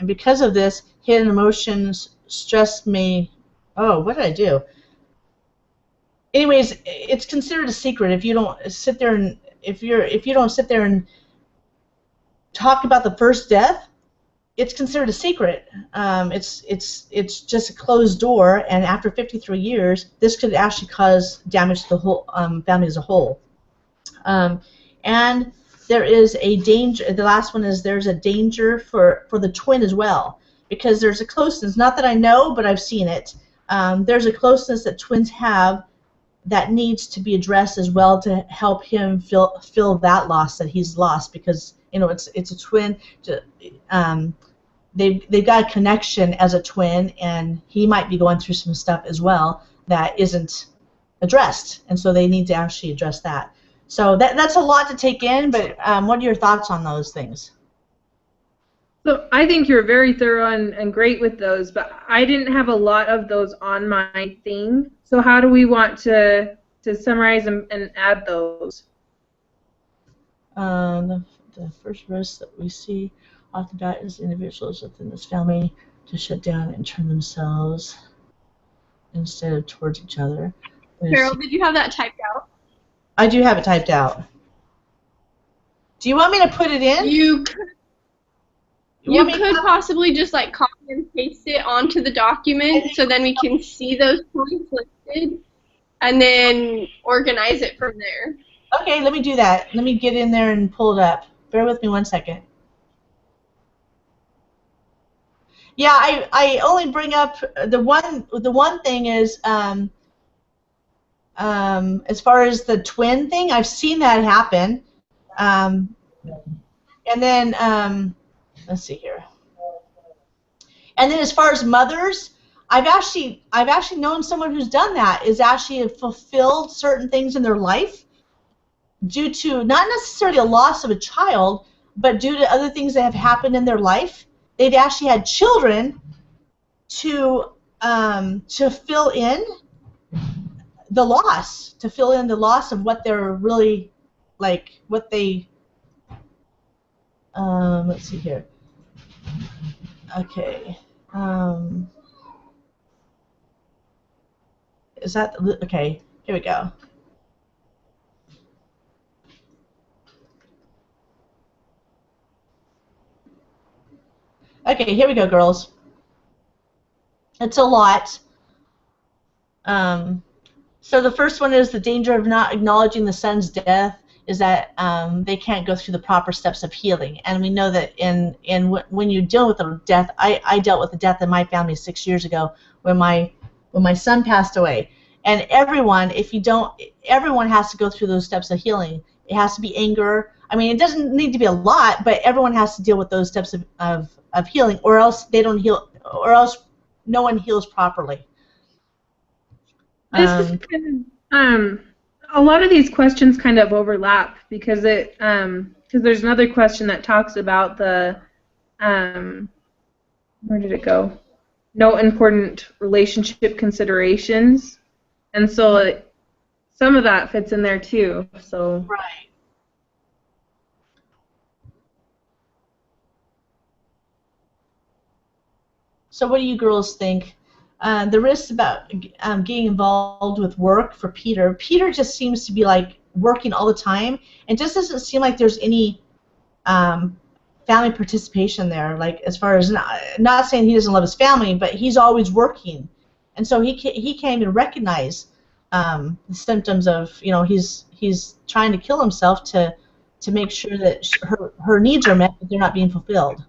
because of this, hidden emotions stress me. Oh, what did I do? Anyways, it's considered a secret if you don't sit there and if you don't sit there and talk about the first death, it's considered a secret. It's just a closed door, and after 53 years, this could actually cause damage to the whole family as a whole. And there is a danger. The last one is there's a danger for the twin as well, because there's a closeness. Not that I know, but I've seen it. There's a closeness that twins have that needs to be addressed as well to help him feel that loss that he's lost, because it's a twin. They've got a connection as a twin, and he might be going through some stuff as well that isn't addressed, and so they need to actually address that. So that's a lot to take in, but what are your thoughts on those things? So I think you're very thorough and great with those, but I didn't have a lot of those on my thing. So how do we want to summarize and add those? The first risk that we see off the bat is individuals within this family to shut down and turn themselves instead of towards each other. Carol, did you have that typed out? I do have it typed out. Do you want me to put it in? You could possibly just like copy and paste it onto the document so then we can see those points listed and then organize it from there. Okay, let me do that. Let me get in there and pull it up. Bear with me 1 second. Yeah, I only bring up the one thing is as far as the twin thing, I've seen that happen. And then let's see here. And then as far as mothers, I've actually known someone who's done that, is actually fulfilled certain things in their life due to not necessarily a loss of a child, but due to other things that have happened in their life. They've actually had children to fill in the loss, of what they're really like, what they. Let's see here. Okay. Is that okay? Here we go. Okay, here we go, girls. It's a lot. So the first one is the danger of not acknowledging the son's death is that they can't go through the proper steps of healing. And we know that when you deal with a death, I dealt with the death in my family 6 years ago when my son passed away. And everyone has to go through those steps of healing. It has to be anger. I mean, it doesn't need to be a lot, but everyone has to deal with those steps of healing, or else they don't heal, or else no one heals properly. This is kind of, a lot of these questions kind of overlap because there's another question that talks about the where did it go? No important relationship considerations, and so some of that fits in there too. So right. So what do you girls think? The risks about getting involved with work for Peter. Peter just seems to be like working all the time, and just doesn't seem like there's any family participation there. Like as far as not saying he doesn't love his family, but he's always working, and so he can't even recognize the symptoms of he's trying to kill himself to make sure that her needs are met, but they're not being fulfilled.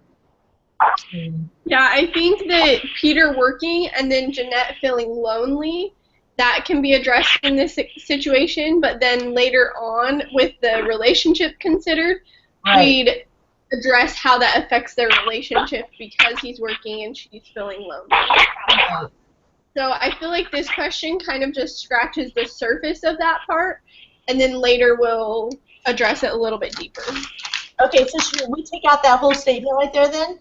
Yeah, I think that Peter working and then Jeanette feeling lonely, that can be addressed in this situation, but then later on with the relationship considered, we'd address how that affects their relationship because he's working and she's feeling lonely. So I feel like this question kind of just scratches the surface of that part, and then later we'll address it a little bit deeper. Okay, so should we take out that whole statement right there then?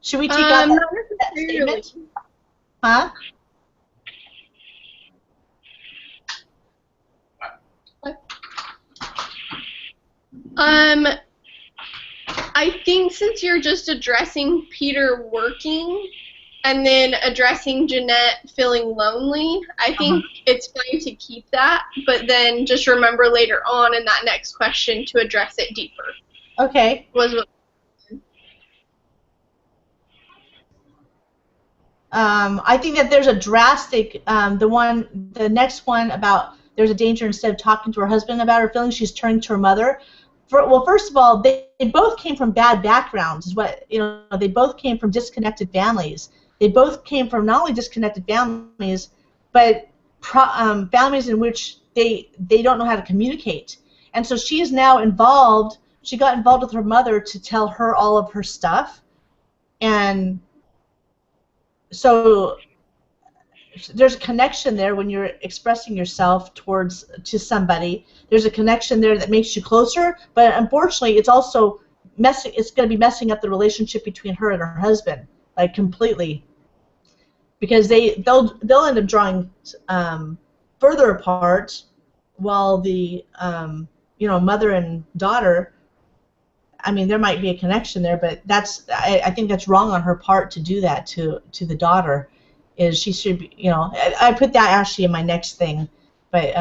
Should we take out that statement? Huh? I think since you're just addressing Peter working, and then addressing Jeanette feeling lonely. I think it's fine to keep that, but then just remember later on in that next question to address it deeper. Okay. Was what. I think that there's a drastic, the next one about there's a danger instead of talking to her husband about her feelings, she's turning to her mother. Well, first of all, they both came from bad backgrounds. They both came from disconnected families. They both came from not only disconnected families, but families in which they don't know how to communicate. And so she is now involved. She got involved with her mother to tell her all of her stuff, and so there's a connection there when you're expressing yourself to somebody. There's a connection there that makes you closer, but unfortunately, it's also it's going to be messing up the relationship between her and her husband, like completely, because they'll end up drawing further apart, while the mother and daughter. I mean, there might be a connection there, but I think that's wrong on her part to do that to the daughter. Is she should be, I put that actually in my next thing, but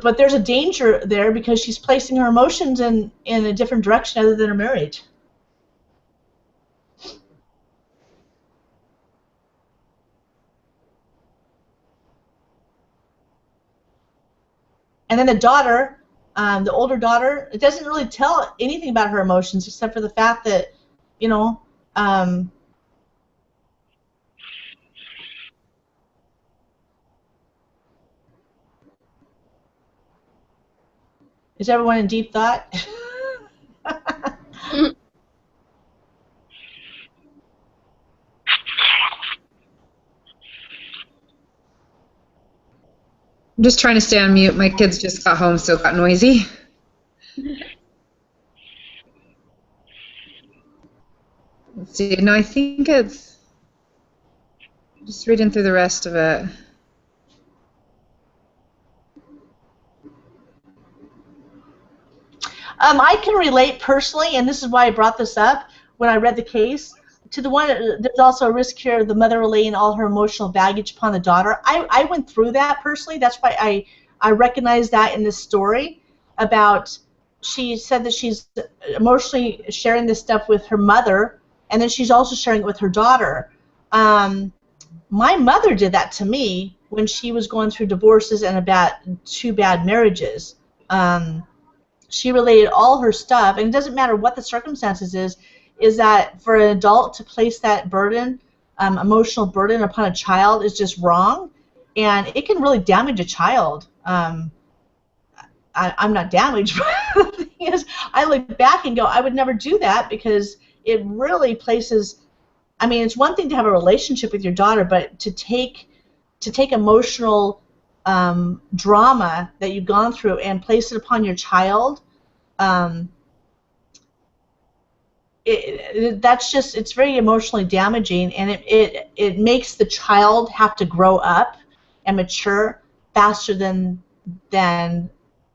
but there's a danger there because she's placing her emotions in a different direction other than her marriage. And then the daughter, the older daughter, it doesn't really tell anything about her emotions except for the fact that, is everyone in deep thought? I'm just trying to stay on mute. My kids just got home, so it got noisy. Let's see. No, I think it's just reading through the rest of it. I can relate personally, and this is why I brought this up when I read the case. To the one, there's also a risk here of the mother relaying all her emotional baggage upon the daughter. I went through that personally. That's why I recognized that in this story about, she said that she's emotionally sharing this stuff with her mother, and then she's also sharing it with her daughter. My mother did that to me when she was going through divorces and two bad marriages. She related all her stuff, and it doesn't matter what the circumstances is that for an adult to place that burden, emotional burden upon a child is just wrong, and it can really damage a child. I'm not damaged, but the thing is, I look back and go, I would never do that, because it really places, I mean, it's one thing to have a relationship with your daughter, but to take emotional drama that you've gone through and place it upon your child, it's very emotionally damaging, and it makes the child have to grow up and mature faster than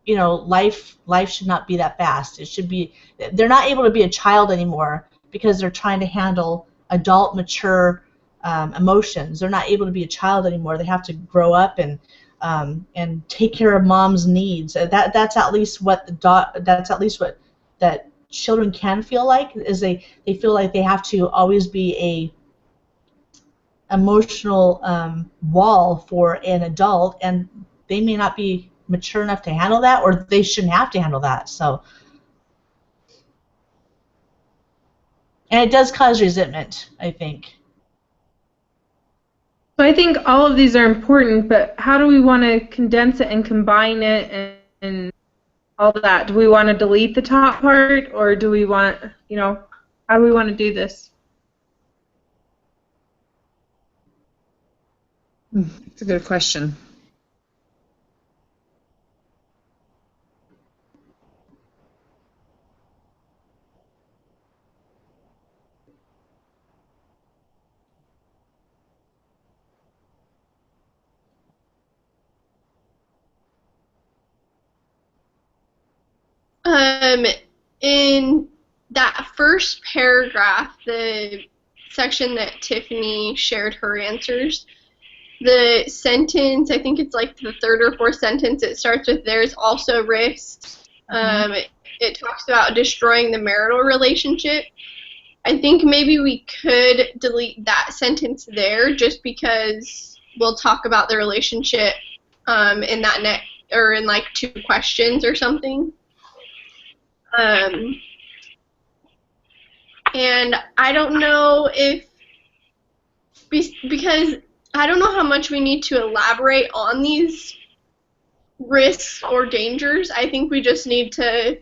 life should not be that fast. It should be, they're not able to be a child anymore because they're trying to handle adult mature emotions. They're not able to be a child anymore. They have to grow up and take care of mom's needs. That's at least what that children can feel like, is they feel like they have to always be a emotional wall for an adult, and they may not be mature enough to handle that, or they shouldn't have to handle that. So, and it does cause resentment, I think. So I think all of these are important, but how do we want to condense it and combine it and all that? Do we want to delete the top part, or do we want, how do we want to do this? That's a good question. In that first paragraph, the section that Tiffany shared her answers, the sentence, I think it's like the third or fourth sentence, it starts with "there's also risks." It talks about destroying the marital relationship. I think maybe we could delete that sentence there, just because we'll talk about the relationship in that or in like 2 questions or something. And I don't know if, because I don't know how much we need to elaborate on these risks or dangers. I think we just need to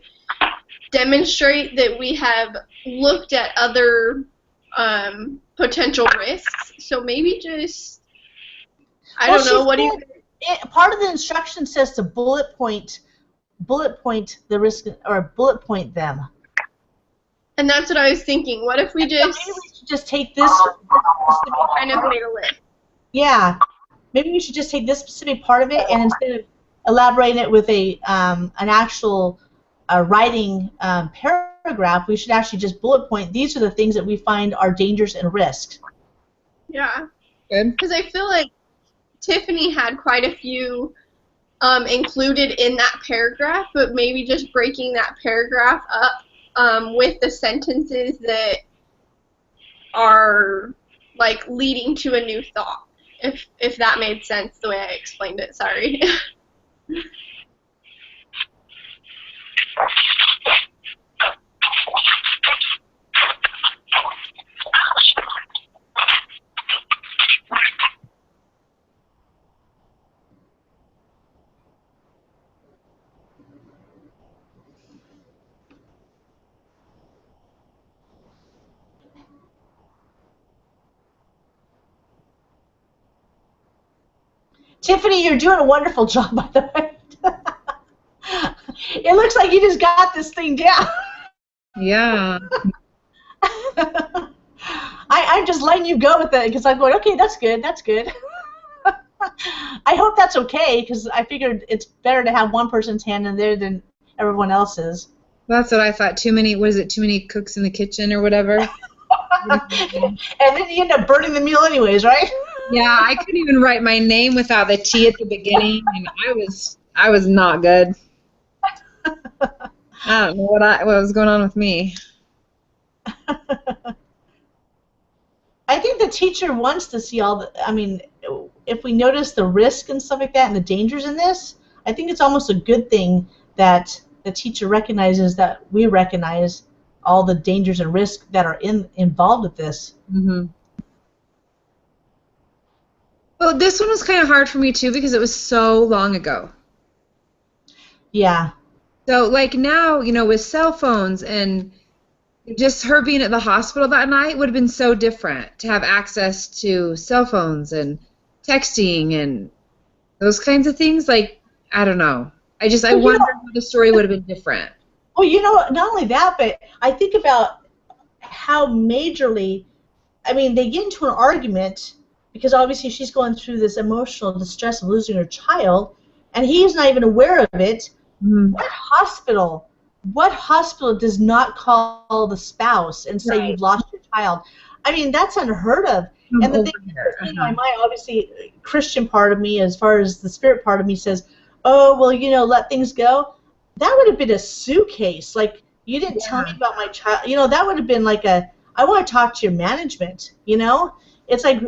demonstrate that we have looked at other potential risks. So maybe just, I don't know, what do you think? Part of the instruction says to bullet point the risk, or bullet point them. And that's what I was thinking. What if we just maybe we should just take this kind of made a list? Yeah, maybe we should just take this specific part of it, and instead of elaborating it with an actual writing paragraph, we should actually just bullet point, these are the things that we find are dangers and risks. Yeah. Good. Because I feel like Tiffany had quite a few included in that paragraph, but maybe just breaking that paragraph up with the sentences that are like leading to a new thought, if that made sense the way I explained it. Sorry. Tiffany, you're doing a wonderful job, by the way. It looks like you just got this thing down. Yeah. I'm just letting you go with it because I'm going, okay, that's good, that's good. I hope that's okay, because I figured it's better to have one person's hand in there than everyone else's. That's what I thought. Too many cooks in the kitchen or whatever? And then you end up burning the meal anyways, right? Yeah, I couldn't even write my name without the T at the beginning, and I was not good. I don't know what was going on with me. I think the teacher wants to see if we notice the risk and stuff like that and the dangers in this, I think it's almost a good thing that the teacher recognizes that we recognize all the dangers and risks that are involved with this. Mm-hmm. Well, this one was kind of hard for me too because it was so long ago. Yeah. So like now, with cell phones and just her being at the hospital that night would have been so different to have access to cell phones and texting and those kinds of things. Like, I don't know. I wonder how the story would have been different. Well, not only that, but I think about how majorly, they get into an argument because obviously she's going through this emotional distress of losing her child, and he's not even aware of it. Mm-hmm. What hospital does not call the spouse and say you've lost your child? That's unheard of. And the thing is, my obviously Christian part of me, as far as the spirit part of me, says, oh, well, let things go. That would have been a suitcase. Like, you didn't tell me about my child. That would have been like I want to talk to your management, It's like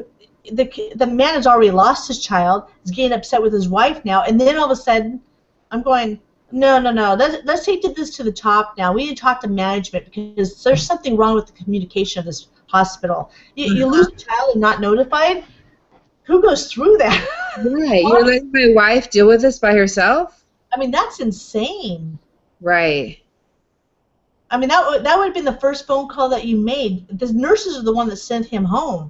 the man has already lost his child, is getting upset with his wife now, and then all of a sudden, I'm going, no. Let's take this to the top now. We need to talk to management because there's something wrong with the communication of this hospital. You lose a child and not notified? Who goes through that? Right. You're letting my wife deal with this by herself? That's insane. Right. That would have been the first phone call that you made. The nurses are the one that sent him home.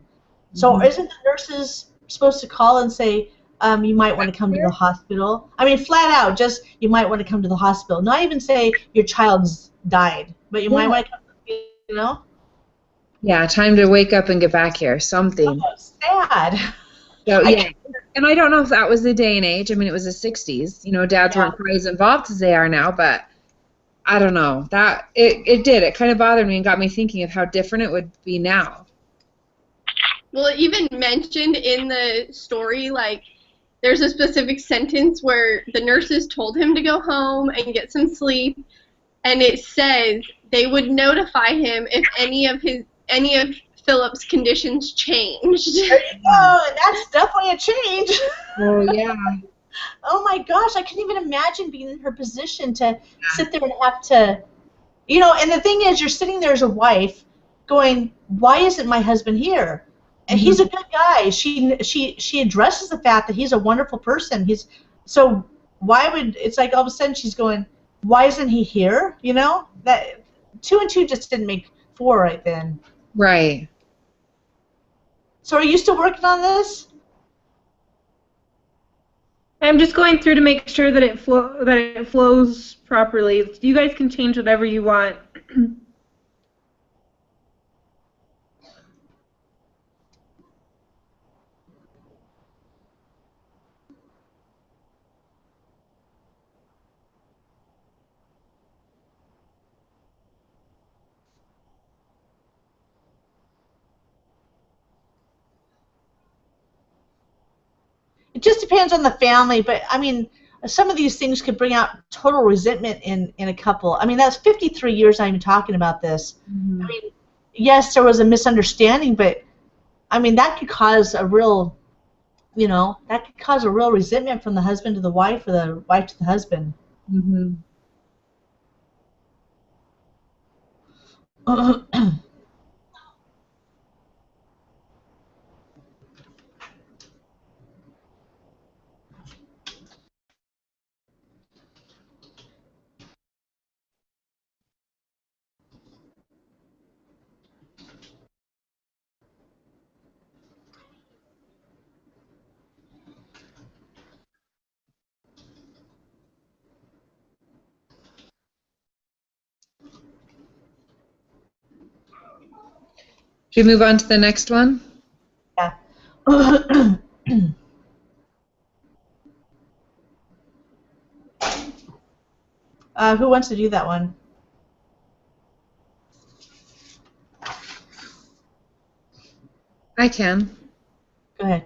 So isn't the nurses supposed to call and say, you might want to come to the hospital? Flat out, just you might want to come to the hospital. Not even say your child's died, but you might want to come, Yeah, time to wake up and get back here. Something. Oh, sad. So, yeah. And I don't know if that was the day and age. It was the 60s. Dads weren't quite as involved as they are now, but I don't know. That it did. It kind of bothered me and got me thinking of how different it would be now. Well, it even mentioned in the story, like, there's a specific sentence where the nurses told him to go home and get some sleep, and it says they would notify him if any of Philip's conditions changed. There you go. And that's definitely a change. Oh, yeah. Oh my gosh, I couldn't even imagine being in her position to sit there and have to, you know, and the thing is, you're sitting there as a wife going, why isn't my husband here? And he's a good guy. She addresses the fact that he's a wonderful person. So why would, it's like all of a sudden she's going, why isn't he here? You know, that 2 and 2 just didn't make 4 right then. Right. So are you still working on this? I'm just going through to make sure that it flows properly. You guys can change whatever you want. It just depends on the family, but I mean, some of these things could bring out total resentment in a couple. I mean, that's 53 years I'm talking about this. I mean, yes, there was a misunderstanding, but I mean, that could cause a real, you know, that could cause a real resentment from the husband to the wife or the wife to the husband. Mm-hmm. Should we move on to the next one? Yeah. Who wants to do that one? I can. Go ahead.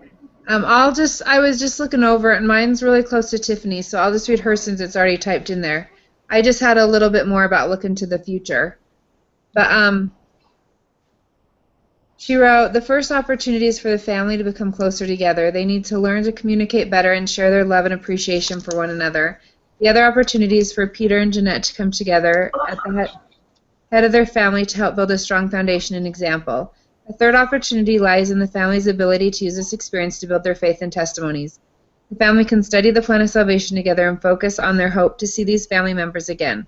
I was just looking over it, and mine's really close to Tiffany's, so I'll just read hers since it's already typed in there. I just had a little bit more about looking to the future. But she wrote, the first opportunity is for the family to become closer together. They need to learn to communicate better and share their love and appreciation for one another. The other opportunity is for Peter and Jeanette to come together at the head of their family to help build a strong foundation and example. A third opportunity lies in the family's ability to use this experience to build their faith and testimonies. The family can study the plan of salvation together and focus on their hope to see these family members again.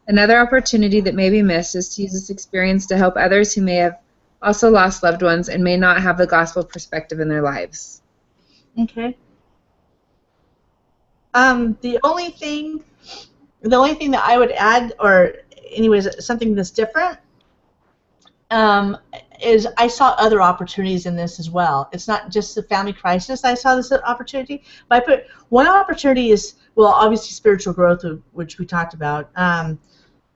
Another opportunity that may be missed is to use this experience to help others who may have also lost loved ones and may not have the gospel perspective in their lives. Okay. The only thing that I would add, or anyways, something that's different, is I saw other opportunities in this as well. It's not just the family crisis. I saw this opportunity, but I put one opportunity is, well, obviously spiritual growth, which we talked about,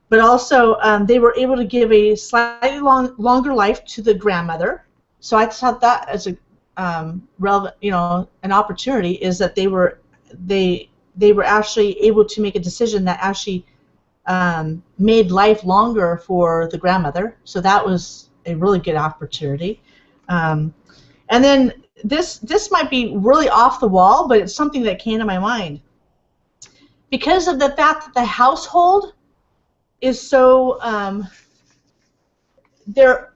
but also they were able to give a slightly longer life to the grandmother. So I thought that as a relevant, you know, an opportunity is that they were actually able to make a decision that actually made life longer for the grandmother. So that was a really good opportunity. And then this might be really off the wall, but it's something that came to my mind. Because of the fact that the household is so they're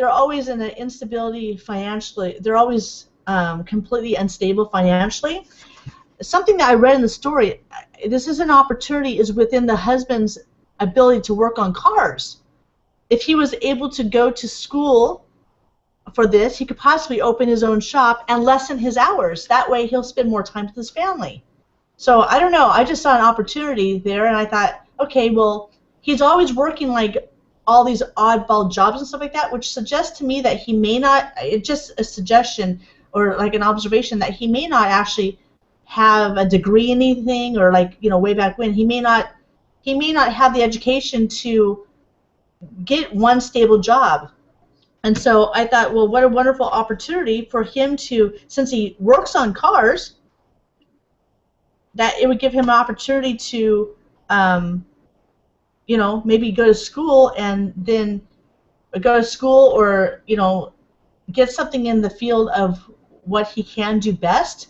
always in an instability financially. They're always completely unstable financially. Something that I read in the story, this is an opportunity, is within the husband's ability to work on cars. If he was able to go to school for this, he could possibly open his own shop and lessen his hours. That way he'll spend more time with his family. So I don't know, I just saw an opportunity there, and I thought, okay, well, he's always working like all these oddball jobs and stuff like that, which suggests to me that he may not, it's just a suggestion or like an observation that he may not actually have a degree in anything, or like, you know, way back when, he may not have the education to get one stable job. And so I thought, well, what a wonderful opportunity for him to, since he works on cars, that it would give him an opportunity to, you know, maybe go to school and then go to school or, you know, get something in the field of what he can do best,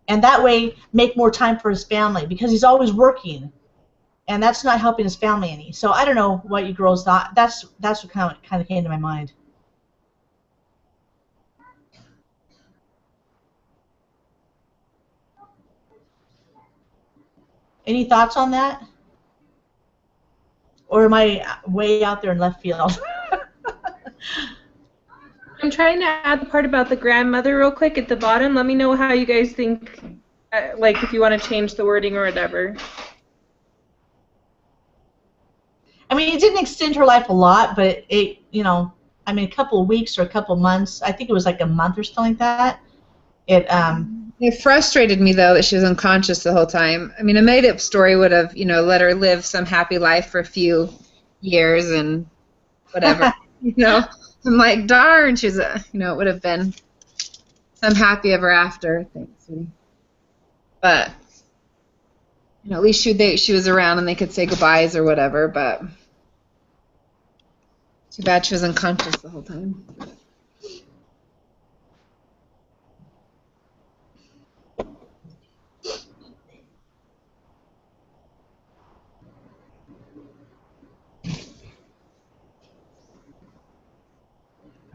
and that way make more time for his family, because he's always working, and that's not helping his family any. So I don't know what you girls thought. That's what kind of came to my mind. Any thoughts on that? Or am I way out there in left field? I'm trying to add the part about the grandmother real quick at the bottom. Let me know how you guys think, like if you want to change the wording or whatever. I mean, it didn't extend her life a lot, but it, you know, I mean, a couple of weeks or a couple of months. I think it was like a month or something like that. It frustrated me, though, that she was unconscious the whole time. I mean, a made-up story would have, you know, let her live some happy life for a few years and whatever. You know, I'm like, darn, she's a, you know, it would have been some happy ever after. Thanks, sweetie. But, you know, at least she was around and they could say goodbyes or whatever. But too bad she was unconscious the whole time.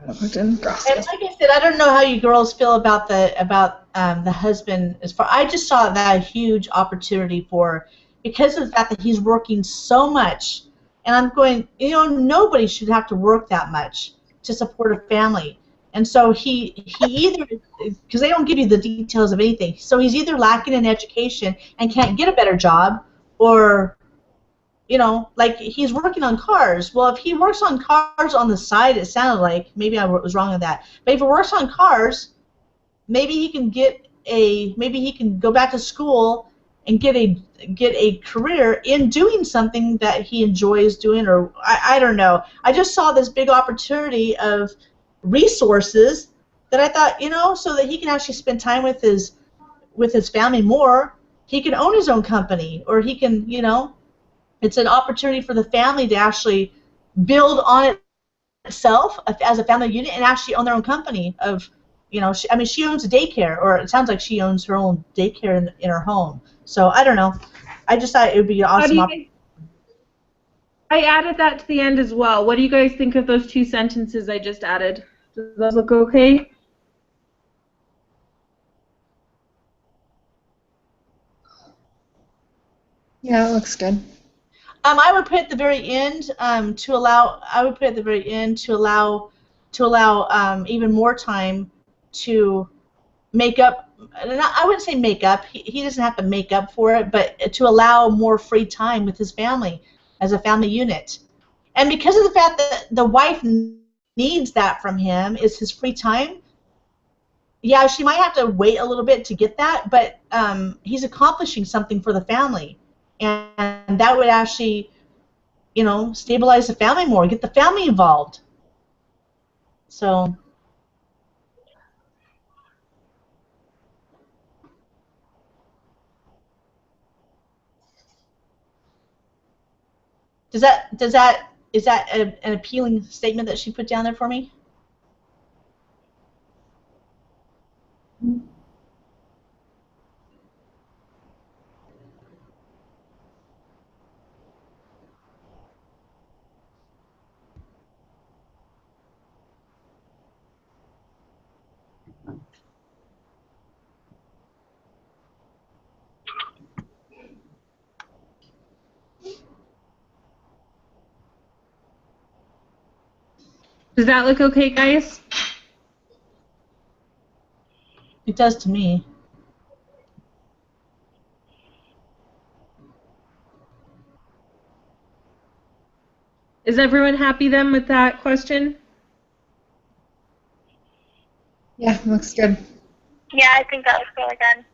And like I said, I don't know how you girls feel about the husband. As far, I just saw that a huge opportunity for, because of the fact that he's working so much, and I'm going, you know, nobody should have to work that much to support a family. And so he either, because they don't give you the details of anything, so he's either lacking in education and can't get a better job, or, you know, like he's working on cars. Well, if he works on cars on the side, it sounded like, maybe I was wrong on that, but if he works on cars, maybe he can maybe he can go back to school and get a career in doing something that he enjoys doing, or I don't know. I just saw this big opportunity of resources that I thought, you know, so that he can actually spend time with his family more. He can own his own company, or he can, you know, it's an opportunity for the family to actually build on itself as a family unit and actually own their own company of, you know, I mean, she owns a daycare, or it sounds like she owns her own daycare in her home. So I don't know. I just thought it would be an awesome opportunity. I added that to the end as well. What do you guys think of those two sentences I just added? Does that look okay? Yeah, it looks good. I would put at the very end to allow. I would put at the very end to allow even more time to make up. I wouldn't say make up. He doesn't have to make up for it, but to allow more free time with his family as a family unit. And because of the fact that the wife needs that from him, is his free time. Yeah, she might have to wait a little bit to get that, but he's accomplishing something for the family, and that would actually, you know, stabilize the family more, get the family involved. So is that an appealing statement that she put down there for me? Does that look okay, guys? It does to me. Is everyone happy then with that question? Yeah, looks good. Yeah, I think that looks really good.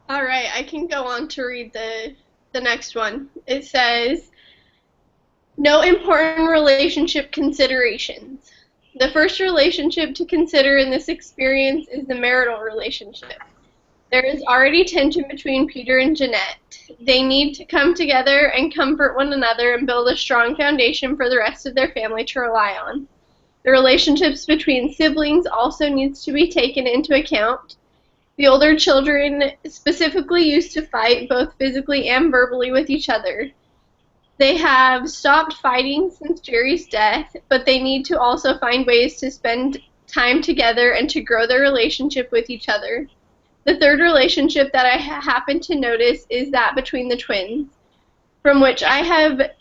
All right, I can go on to read the next one. It says, No important relationship considerations. The first relationship to consider in this experience is the marital relationship. There is already tension between Peter and Jeanette. They need to come together and comfort one another and build a strong foundation for the rest of their family to rely on. The relationships between siblings also needs to be taken into account. The older children specifically used to fight both physically and verbally with each other. They have stopped fighting since Jerry's death, but they need to also find ways to spend time together and to grow their relationship with each other. The third relationship that I happen to notice is that between the twins, from which I have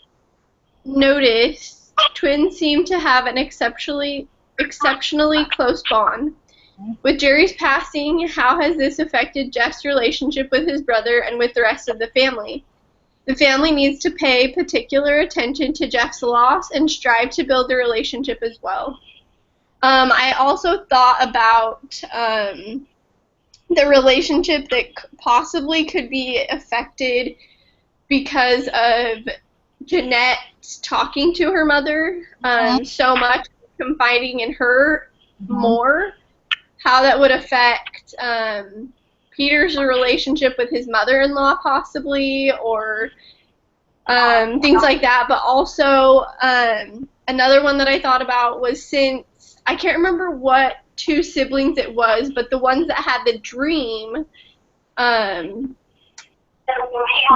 noticed twins seem to have an exceptionally close bond. With Jerry's passing, how has this affected Jeff's relationship with his brother and with the rest of the family? The family needs to pay particular attention to Jeff's loss and strive to build the relationship as well. I also thought about the relationship that possibly could be affected because of Jeanette talking to her mother so much, confiding in her more, how that would affect Peter's relationship with his mother-in-law possibly, or things like that. But also another one that I thought about was, since I can't remember what two siblings it was, but the ones that had the dream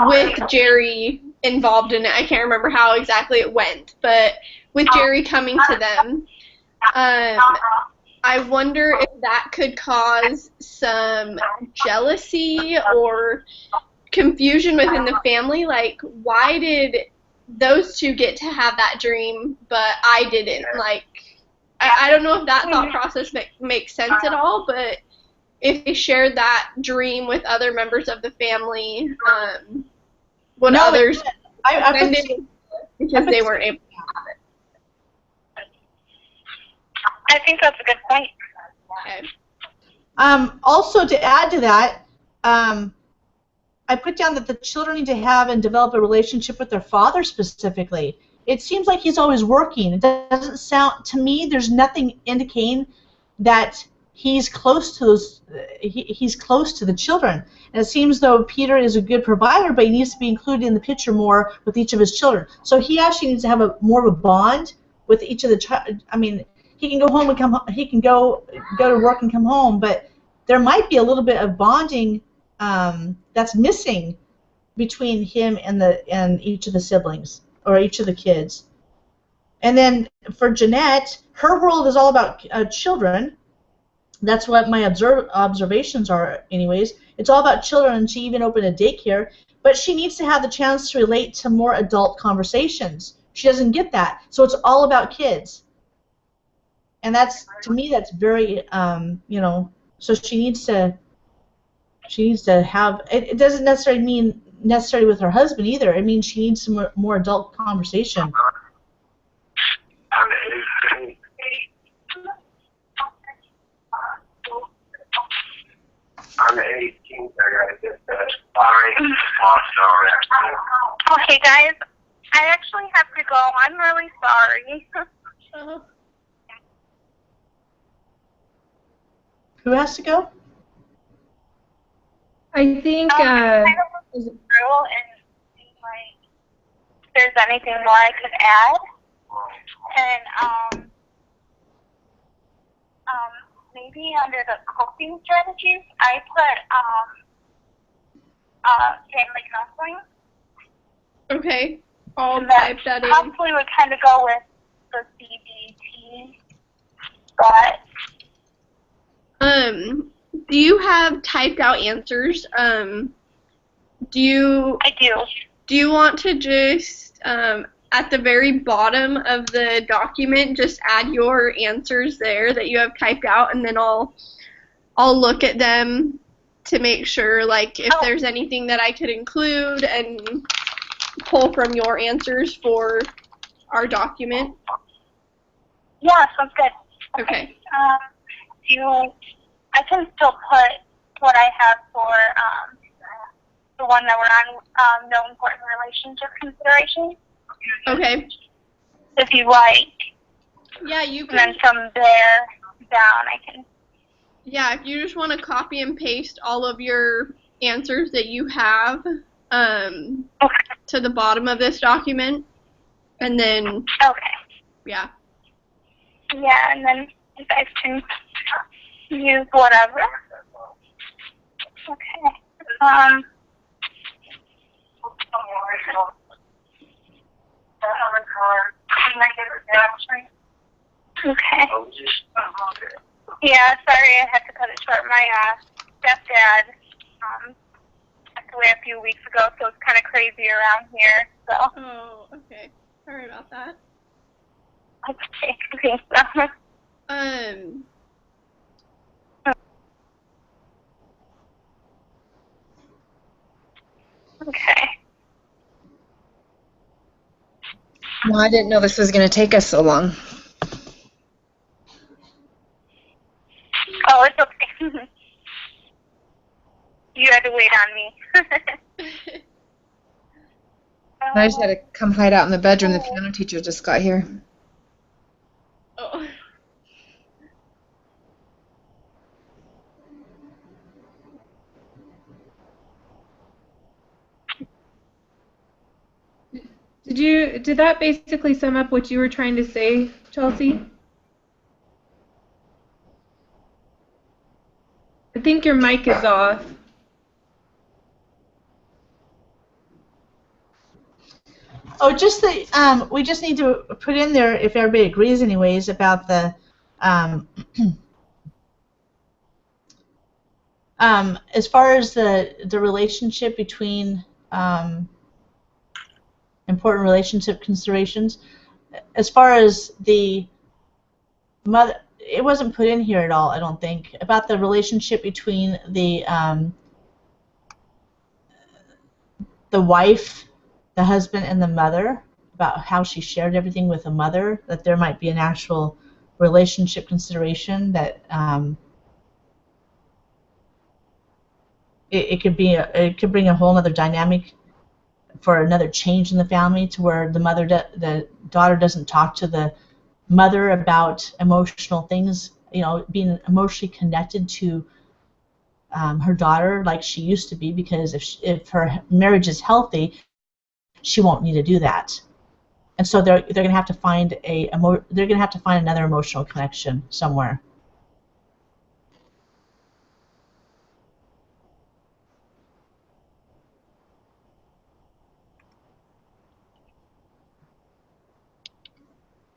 with Jerry involved in it. I can't remember how exactly it went, but with Jerry coming to them, I wonder if that could cause some jealousy or confusion within the family. Like, why did those two get to have that dream, but I didn't? Like, I don't know if that thought process makes sense at all, but if they shared that dream with other members of the family, would others spend it because they weren't able to have it? I think that's a good point. Okay. Also, to add to that, I put down that the children need to have and develop a relationship with their father specifically. It seems like he's always working. It doesn't sound, to me, there's nothing indicating that he's close to those. He's close to the children. And it seems though Peter is a good provider, but he needs to be included in the picture more with each of his children. So he actually needs to have more of a bond with each of the. I mean, he can go home and come. He can go to work and come home, but there might be a little bit of bonding that's missing between him and each of the siblings or each of the kids. And then for Jeanette, her world is all about children. That's what my observations are anyways. It's all about children, and she even opened a daycare, but she needs to have the chance to relate to more adult conversations. She doesn't get that. So it's all about kids. And that's, to me, that's very, so she needs to have, it doesn't necessarily mean necessarily with her husband either. It means she needs some more adult conversation. On the 18th, I gotta get that Okay, guys, I actually have to go. I'm really sorry. Who has to go? I think. Kind of look through and see if there's anything more I could add, and maybe under the coping strategies, I put family counseling. Okay, I'll type that in. Probably would kind of go with the CBT, but. Do you have typed out answers? I do. Do you want to just, at the very bottom of the document, just add your answers there that you have typed out, and then I'll look at them to make sure, like, if there's anything that I could include and pull from your answers for our document? Yeah, sounds good. Okay. I can still put what I have for the one that we're on, no important relationship considerations. Okay. if you like. Yeah, you And then can. from there down, I can. Yeah, if you just want to copy and paste all of your answers that you have to the bottom of this document, and then Okay. yeah. Yeah, and then you guys can use whatever. Okay. Okay. Yeah, sorry I had to cut it short. My stepdad passed away a few weeks ago, so it's kind of crazy around here. So. Oh, okay. Sorry about that. Okay. Okay. So. Okay. No, I didn't know this was going to take us so long. Oh, it's okay. You had to wait on me. I just had to come hide out in the bedroom. The piano teacher just got here. Oh. Did that basically sum up what you were trying to say, Chelsea? I think your mic is off. Oh, just the we just need to put in there, if everybody agrees, anyways, about the as far as the relationship between important relationship considerations, as far as the mother, it wasn't put in here at all, I don't think, about the relationship between the wife, the husband, and the mother, about how she shared everything with the mother, that there might be an actual relationship consideration that it could be it could bring a whole other dynamic for another change in the family, to where the daughter doesn't talk to the mother about emotional things, being emotionally connected to her daughter like she used to be, because if her marriage is healthy, she won't need to do that. And so they're going to have to find another emotional connection somewhere.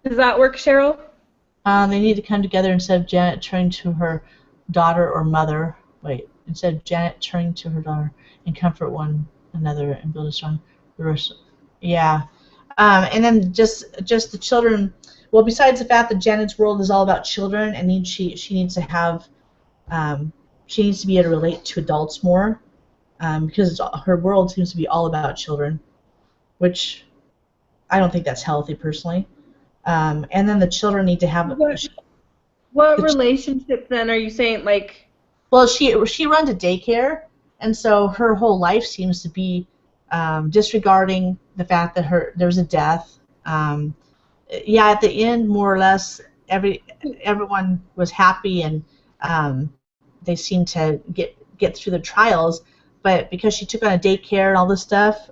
Does that work, Cheryl? They need to come together instead of Janet turning to her daughter or mother. Wait, instead of Janet turning to her daughter and comfort one another and build a strong relation. Yeah. And then just the children. Well, besides the fact that Janet's world is all about children, and she needs to have she needs to be able to relate to adults more, because her world seems to be all about children, which I don't think that's healthy personally. And then the children need to have. What relationship then are you saying? Like, Well, she runs a daycare, and so her whole life seems to be disregarding the fact that there's a death. Yeah, at the end, more or less, everyone was happy, and they seemed to get through the trials. But because she took on a daycare and all this stuff,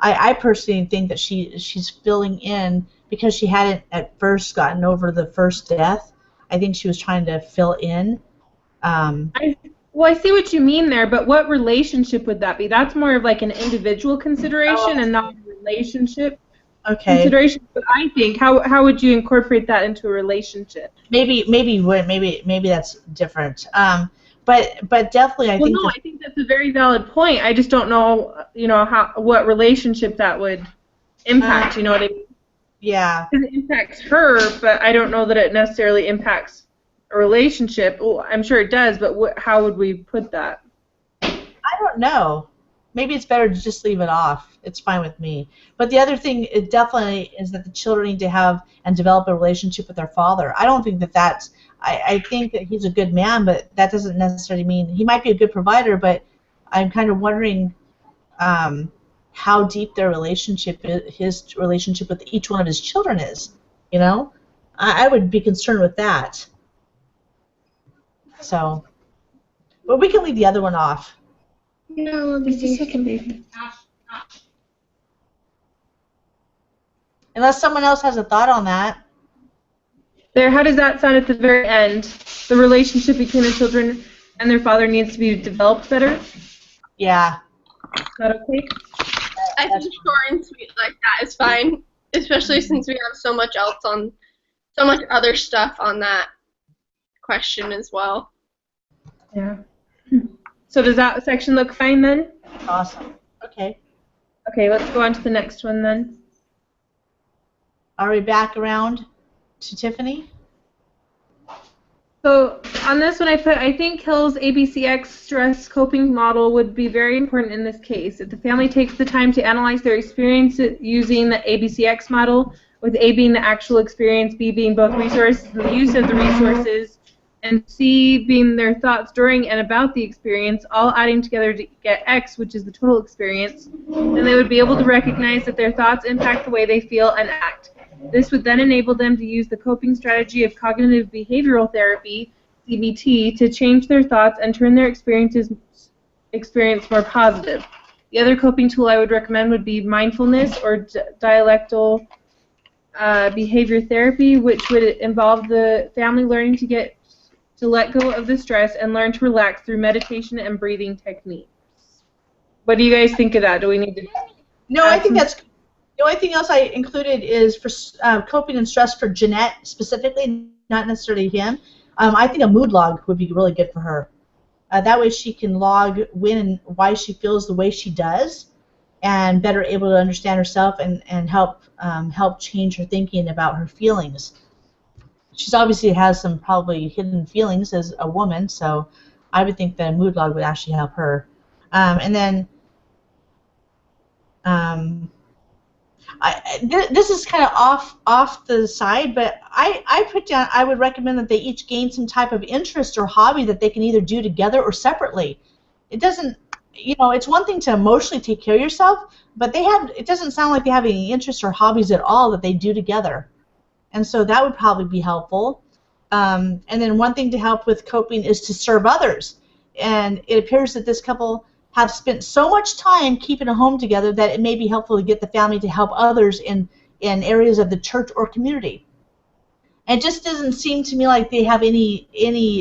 I personally think that she's filling in because she hadn't at first gotten over the first death. I think she was trying to fill in. I see what you mean there, but what relationship would that be? That's more of like an individual consideration and not a relationship consideration. But I think how would you incorporate that into a relationship? Maybe that's different. But definitely I think. No, I think that's a very valid point. I just don't know, what relationship that would impact. You know what I mean? Yeah. It impacts her, but I don't know that it necessarily impacts a relationship. Well, I'm sure it does, but how would we put that? I don't know. Maybe it's better to just leave it off. It's fine with me. But the other thing, it definitely is that the children need to have and develop a relationship with their father. I don't think that that's. I think that he's a good man, but that doesn't necessarily mean he might be a good provider. But I'm kind of wondering. how deep their relationship is, his relationship with each one of his children is. You know, I would be concerned with that. So, but we can leave the other one off. No, Just a second, baby. Unless someone else has a thought on that. There, how does that sound at the very end? The relationship between the children and their father needs to be developed better? Yeah. Is that okay? I think short and sweet like that is fine, especially since we have so much other stuff on that question as well. Yeah. So does that section look fine then? Awesome. Okay. Okay, let's go on to the next one then. Are we back around to Tiffany? So on this one I think Hill's ABCX stress coping model would be very important in this case. If the family takes the time to analyze their experience using the ABCX model, with A being the actual experience, B being both resources and the use of the resources, and C being their thoughts during and about the experience, all adding together to get X, which is the total experience, then they would be able to recognize that their thoughts impact the way they feel and act. This would then enable them to use the coping strategy of cognitive behavioral therapy, CBT, to change their thoughts and turn their experience more positive. The other coping tool I would recommend would be mindfulness or dialectal behavior therapy, which would involve the family learning to let go of the stress and learn to relax through meditation and breathing techniques. What do you guys think of that? Do we need to? No, I think that's. The only thing else I included is for coping and stress for Jeanette specifically, not necessarily him. I think a mood log would be really good for her. That way she can log when and why she feels the way she does, and better able to understand herself and help change her thinking about her feelings. She's obviously has some probably hidden feelings as a woman, so I would think that a mood log would actually help her. And then this is kind of off the side, but I put down, I would recommend that they each gain some type of interest or hobby that they can either do together or separately. It doesn't, it's one thing to emotionally take care of yourself, but it doesn't sound like they have any interests or hobbies at all that they do together. And so that would probably be helpful. And then one thing to help with coping is to serve others. And it appears that this couple have spent so much time keeping a home together that it may be helpful to get the family to help others in areas of the church or community. And it just doesn't seem to me like they have any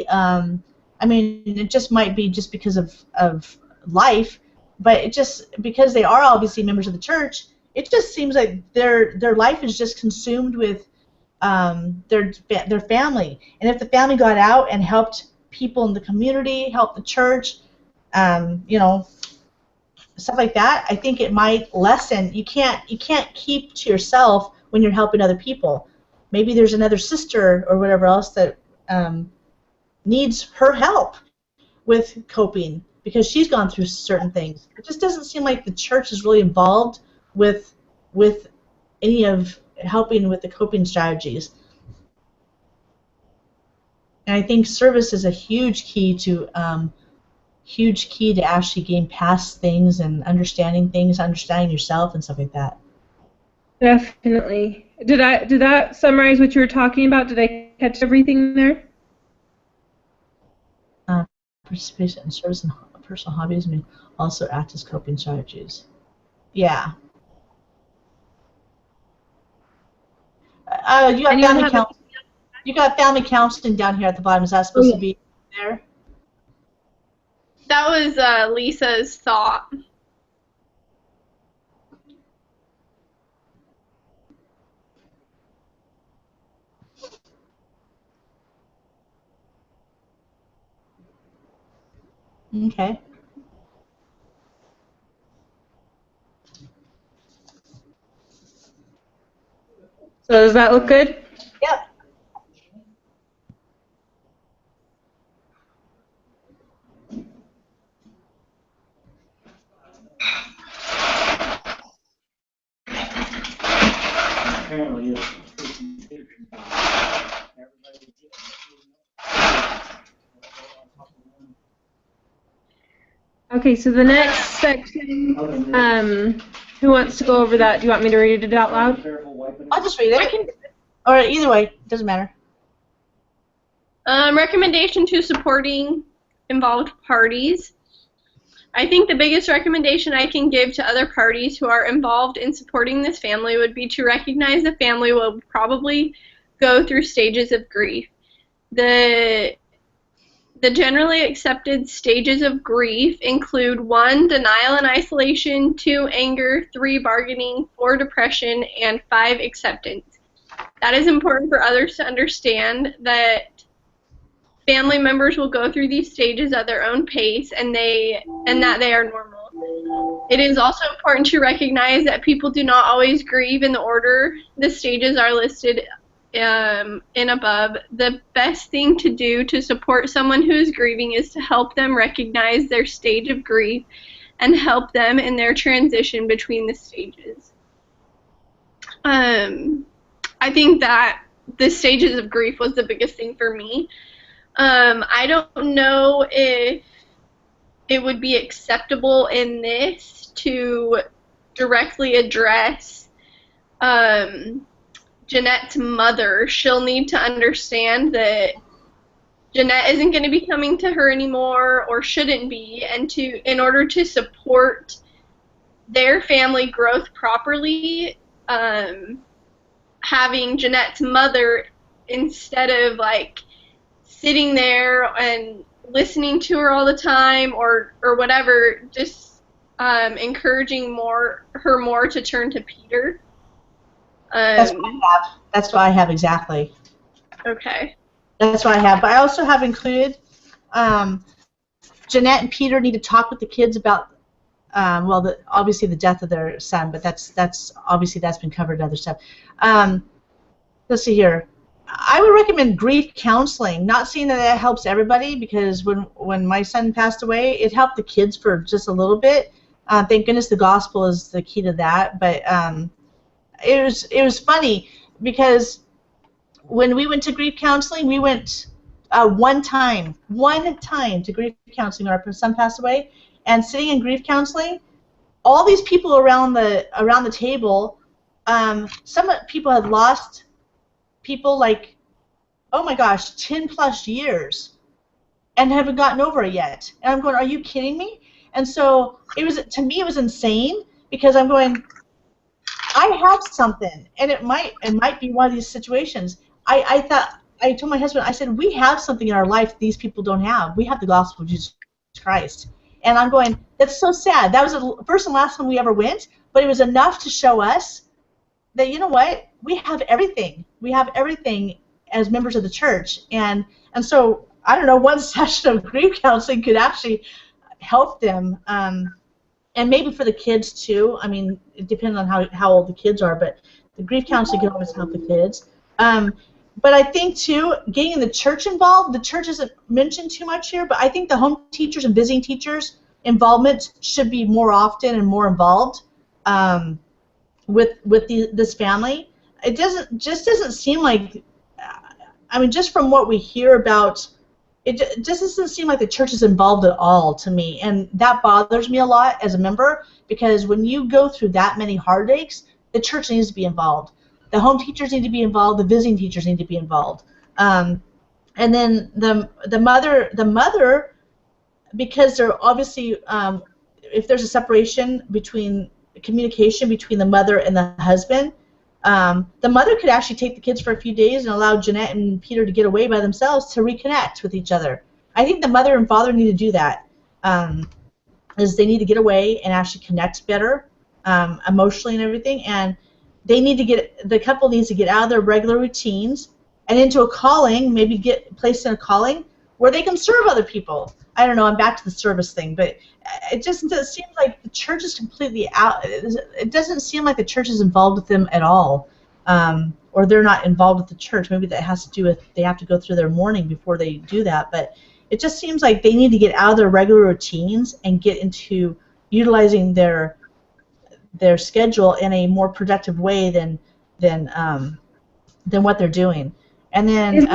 I mean, it just might be just because of life, but it just, because they are obviously members of the church, it just seems like their life is just consumed with their family. And if the family got out and helped people in the community, helped the church, stuff like that, I think it might lessen. You can't keep to yourself when you're helping other people. Maybe there's another sister or whatever else that needs her help with coping because she's gone through certain things. It just doesn't seem like the church is really involved with any of helping with the coping strategies. And I think service is a huge key to actually getting past things and understanding things, understanding yourself and stuff like that. Definitely. Did that summarize what you were talking about? Did I catch everything there? Participation in service and personal hobbies may also act as coping strategies. Yeah. You got family counseling down here at the bottom. Is that supposed to be there? That was Lisa's thought. Okay. So does that look good? Yep. Okay, so the next section, who wants to go over that? Do you want me to read it out loud? I'll just read it. Or either way, doesn't matter. Recommendation to supporting involved parties. I think the biggest recommendation I can give to other parties who are involved in supporting this family would be to recognize the family will probably go through stages of grief. The generally accepted stages of grief include 1, denial and isolation, 2, anger, 3, bargaining, 4, depression, and 5, acceptance. That is important for others to understand that family members will go through these stages at their own pace and that they are normal. It is also important to recognize that people do not always grieve in the order the stages are listed in above. The best thing to do to support someone who is grieving is to help them recognize their stage of grief and help them in their transition between the stages. I think that the stages of grief was the biggest thing for me. I don't know if it would be acceptable in this to directly address Jeanette's mother. She'll need to understand that Jeanette isn't going to be coming to her anymore, or shouldn't be, and in order to support their family growth properly, having Jeanette's mother, instead of like sitting there and listening to her all the time or whatever, just encouraging her more to turn to Peter. That's what I have. That's what I have exactly. Okay. That's what I have. But I also have included Jeanette and Peter need to talk with the kids about, obviously the death of their son, but that's obviously that's been covered in other stuff. Let's see here. I would recommend grief counseling. Not saying that it helps everybody, because when my son passed away, it helped the kids for just a little bit. Thank goodness the gospel is the key to that. But it was funny because when we went to grief counseling, we went one time to grief counseling when our son passed away, and sitting in grief counseling, all these people around the table, some people had lost people like, oh my gosh, 10 plus years and haven't gotten over it yet. And I'm going, are you kidding me? And so to me it was insane, because I'm going, I have something, and it might be one of these situations. I told my husband, I said, we have something in our life these people don't have. We have the gospel of Jesus Christ. And I'm going, that's so sad. That was the first and last time we ever went, but it was enough to show us that, you know what, we have everything. We have everything as members of the church. And so, I don't know, one session of grief counseling could actually help them, and maybe for the kids too. I mean, it depends on how old the kids are, but the grief counseling can always help the kids. But I think too, getting the church involved, the church isn't mentioned too much here, but I think the home teachers and visiting teachers involvement should be more often and more involved with this family. It doesn't seem like, I mean, just from what we hear about, it just doesn't seem like the church is involved at all to me, and that bothers me a lot as a member, because when you go through that many heartaches, the church needs to be involved. The home teachers need to be involved. The visiting teachers need to be involved. And then the mother, because they're obviously, if there's a separation between communication between the mother and the husband, the mother could actually take the kids for a few days and allow Jeanette and Peter to get away by themselves to reconnect with each other. I think the mother and father need to do that. Is they need to get away and actually connect better, emotionally and everything, and the couple needs to get out of their regular routines and into a calling, maybe get placed in a calling where they can serve other people. I don't know, I'm back to the service thing, but it just seems like the church is completely out. It doesn't seem like the church is involved with them at all, or they're not involved with the church. Maybe that has to do with they have to go through their mourning before they do that, but it just seems like they need to get out of their regular routines and get into utilizing their schedule in a more productive way than what they're doing. And then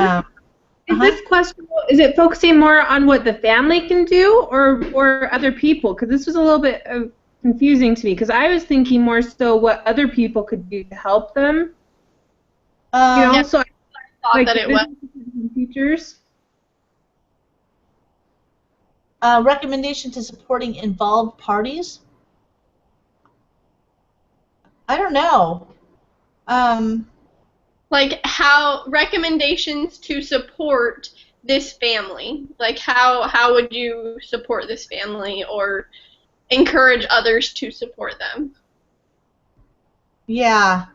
is this questionable is it focusing more on what the family can do or other people? Because this was a little bit confusing to me. Because I was thinking more so what other people could do to help them. Yeah, So I thought like that it was. teachers. Recommendation to supporting involved parties. I don't know. Like how recommendations to support this family. Like how would you support this family or encourage others to support them? Yeah,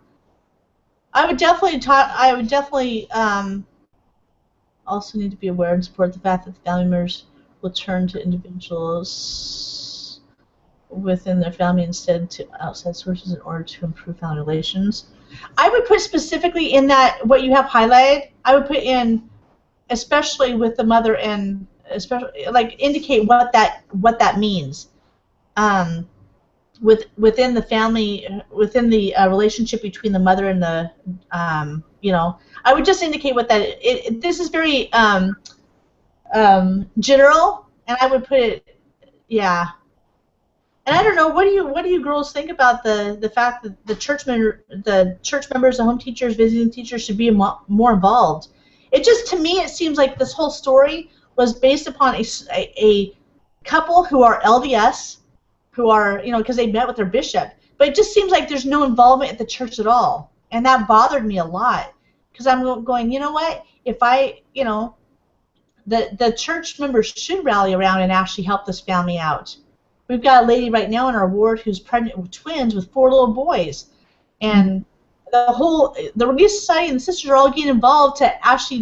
I would definitely talk. I would definitely also need to be aware and support the fact that the family members will turn to individuals within their family instead to outside sources in order to improve family relations. I would put specifically in that what you have highlighted. I would put in especially with the mother and especially like indicate what that means. Within the family, within the relationship between the mother and the, I would just indicate what that. This is very general, and I would put it, yeah. And I don't know, what do you girls think about the fact that the church members, the home teachers, visiting teachers should be more involved? It just, to me, it seems like this whole story was based upon a couple who are LDS, who are, because they met with their bishop. But it just seems like there's no involvement at the church at all. And that bothered me a lot. Because I'm going, you know what? If the church members should rally around and actually help this family out. We've got a lady right now in our ward who's pregnant with twins with 4 little boys. And the Relief Society and the sisters are all getting involved to actually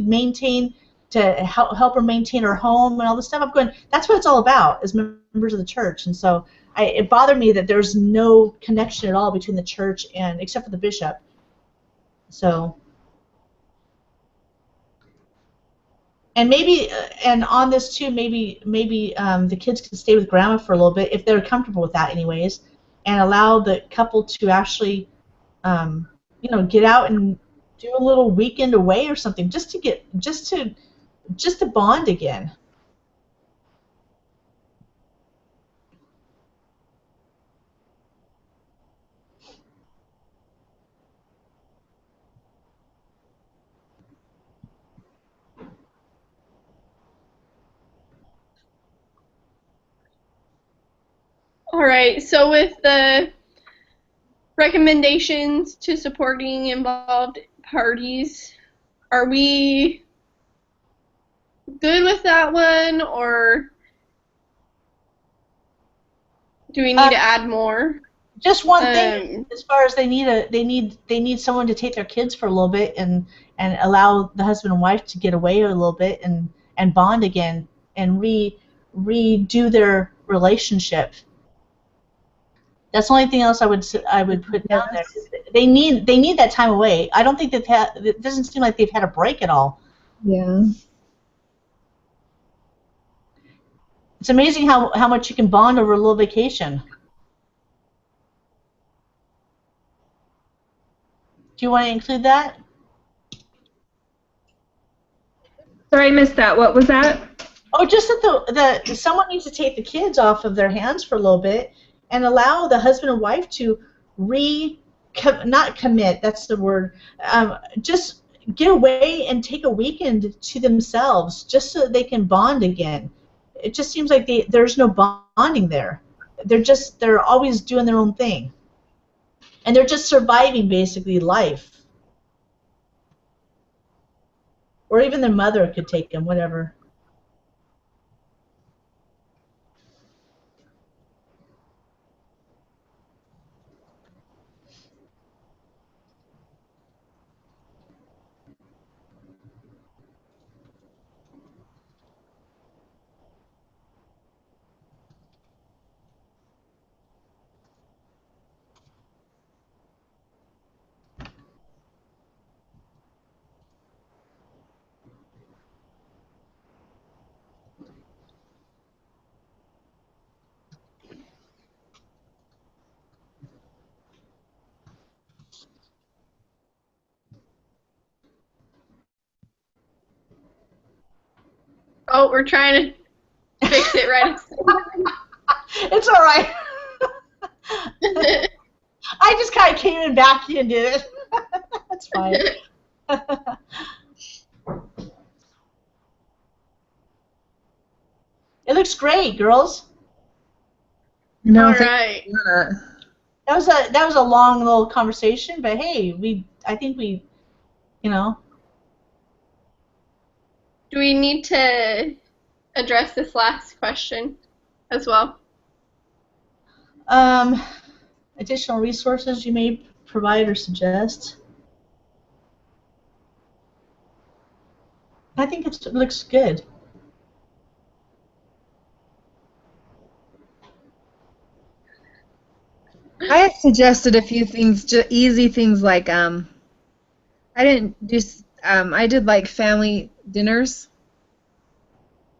help her maintain her home and all this stuff. I'm going, that's what it's all about as members of the church. And so it bothered me that there's no connection at all between the church and, except for the bishop. So, and maybe, and on this too, maybe the kids can stay with grandma for a little bit if they're comfortable with that, anyways, and allow the couple to actually, get out and do a little weekend away or something, just to bond again. All right, so with the recommendations to supporting involved parties, are we good with that one, or do we need to add more? Just one thing, as far as they need someone to take their kids for a little bit and allow the husband and wife to get away a little bit and bond again and redo their relationship. That's the only thing else I would put down there. They need that time away. I don't think it doesn't seem like they've had a break at all. Yeah. It's amazing how much you can bond over a little vacation. Do you want to include that? Sorry, I missed that. What was that? Oh, just that someone needs to take the kids off of their hands for a little bit and allow the husband and wife to not commit, that's the word, just get away and take a weekend to themselves just so they can bond again. It just seems like there's no bonding there. They're always doing their own thing. And they're just surviving basically life. Or even their mother could take them, whatever. Oh, we're trying to fix it right. It's all right. I just kind of came in back and did it. That's fine. It looks great, girls. No, All thank right. you for that. That was a long little conversation, but hey, I think we, you know. Do we need to address this last question as well? Additional resources you may provide or suggest. I think it looks good. I had suggested a few things, just easy things like I didn't do I did like family dinners.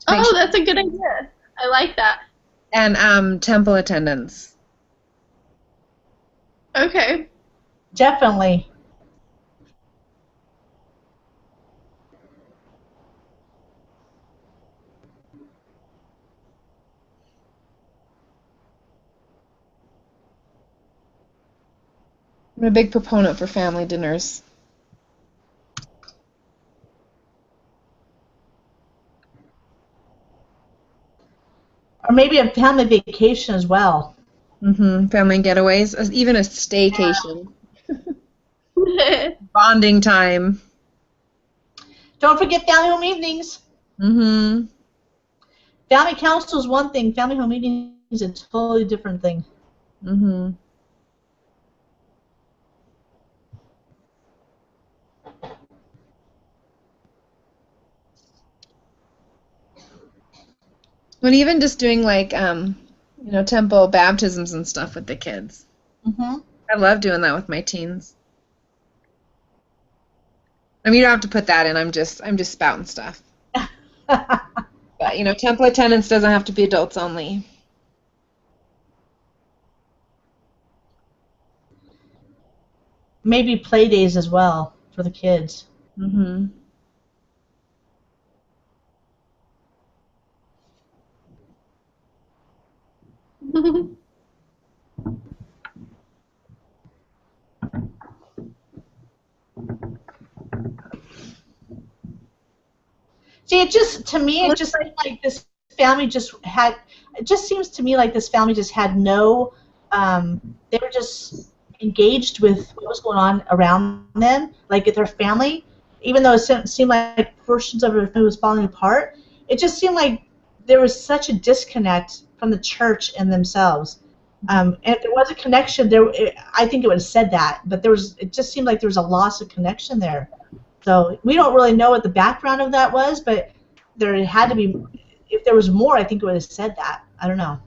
Make Oh, sure- that's a good idea. I like that. and temple attendance. Okay. Definitely. I'm a big proponent for family dinners. Or maybe a family vacation as well. Family getaways, even a staycation. Bonding time. Don't forget family home evenings. Mm-hmm. Family council is one thing. Family home evening is a totally different thing. Mm-hmm. But even just doing like temple baptisms and stuff with the kids. Mm-hmm. I love doing that with my teens. I mean, you don't have to put that in. I'm just spouting stuff. But temple attendance doesn't have to be adults only. Maybe play days as well for the kids. Mm-hmm. See, it just seemed like this family just had. It just seems to me like this family just had no. They were just engaged with what was going on around them, like with their family. Even though it seemed like portions of their family was falling apart, it just seemed like there was such a disconnect from the church and themselves. And if there was a connection, I think it would have said that. But it just seemed like there was a loss of connection there. So we don't really know what the background of that was, but there had to be. If there was more, I think it would have said that. I don't know.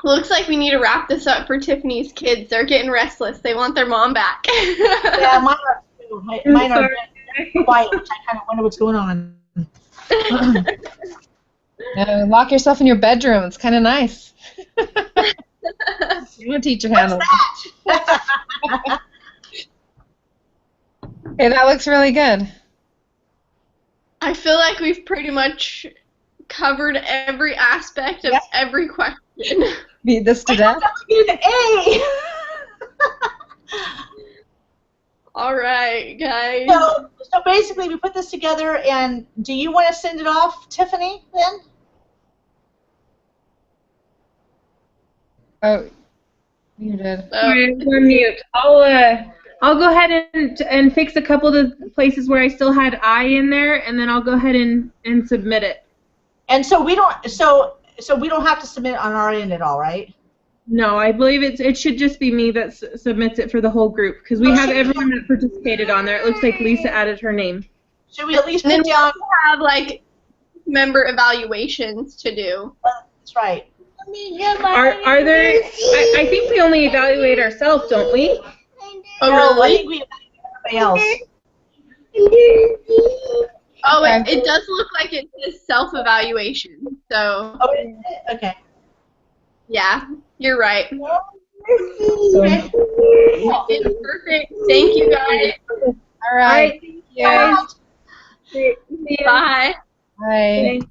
Looks like we need to wrap this up for Tiffany's kids. They're getting restless. They want their mom back. Yeah, mine are too. Mine are quiet, which I kind of wonder what's going on. Lock yourself in your bedroom. It's kind of nice. You want to teach your handle. Hey, that looks really good. I feel like we've pretty much covered every aspect of every question. Beat this to death. Get an A. All right, guys. So basically, we put this together, and do you want to send it off, Tiffany? Then. Oh, you did. Sorry, I'm on mute. I'll go ahead and fix a couple of the places where I still had I in there, and then I'll go ahead and submit it. And so we don't. So we don't have to submit it on our end at all, right? No, I believe it should just be me that submits it for the whole group because we have everyone that participated on there. It looks like Lisa added her name. Should we at least And then put down? we have like member evaluations to do. That's right. Are there? I think we only evaluate ourselves, don't we? Oh, No, I really? think we have everybody else. Oh, it does look like it says self-evaluation. So, Oh, is it? Okay. yeah, you're right. So, Perfect. Thank you, guys. all right. Yeah. Bye. Bye. Thanks.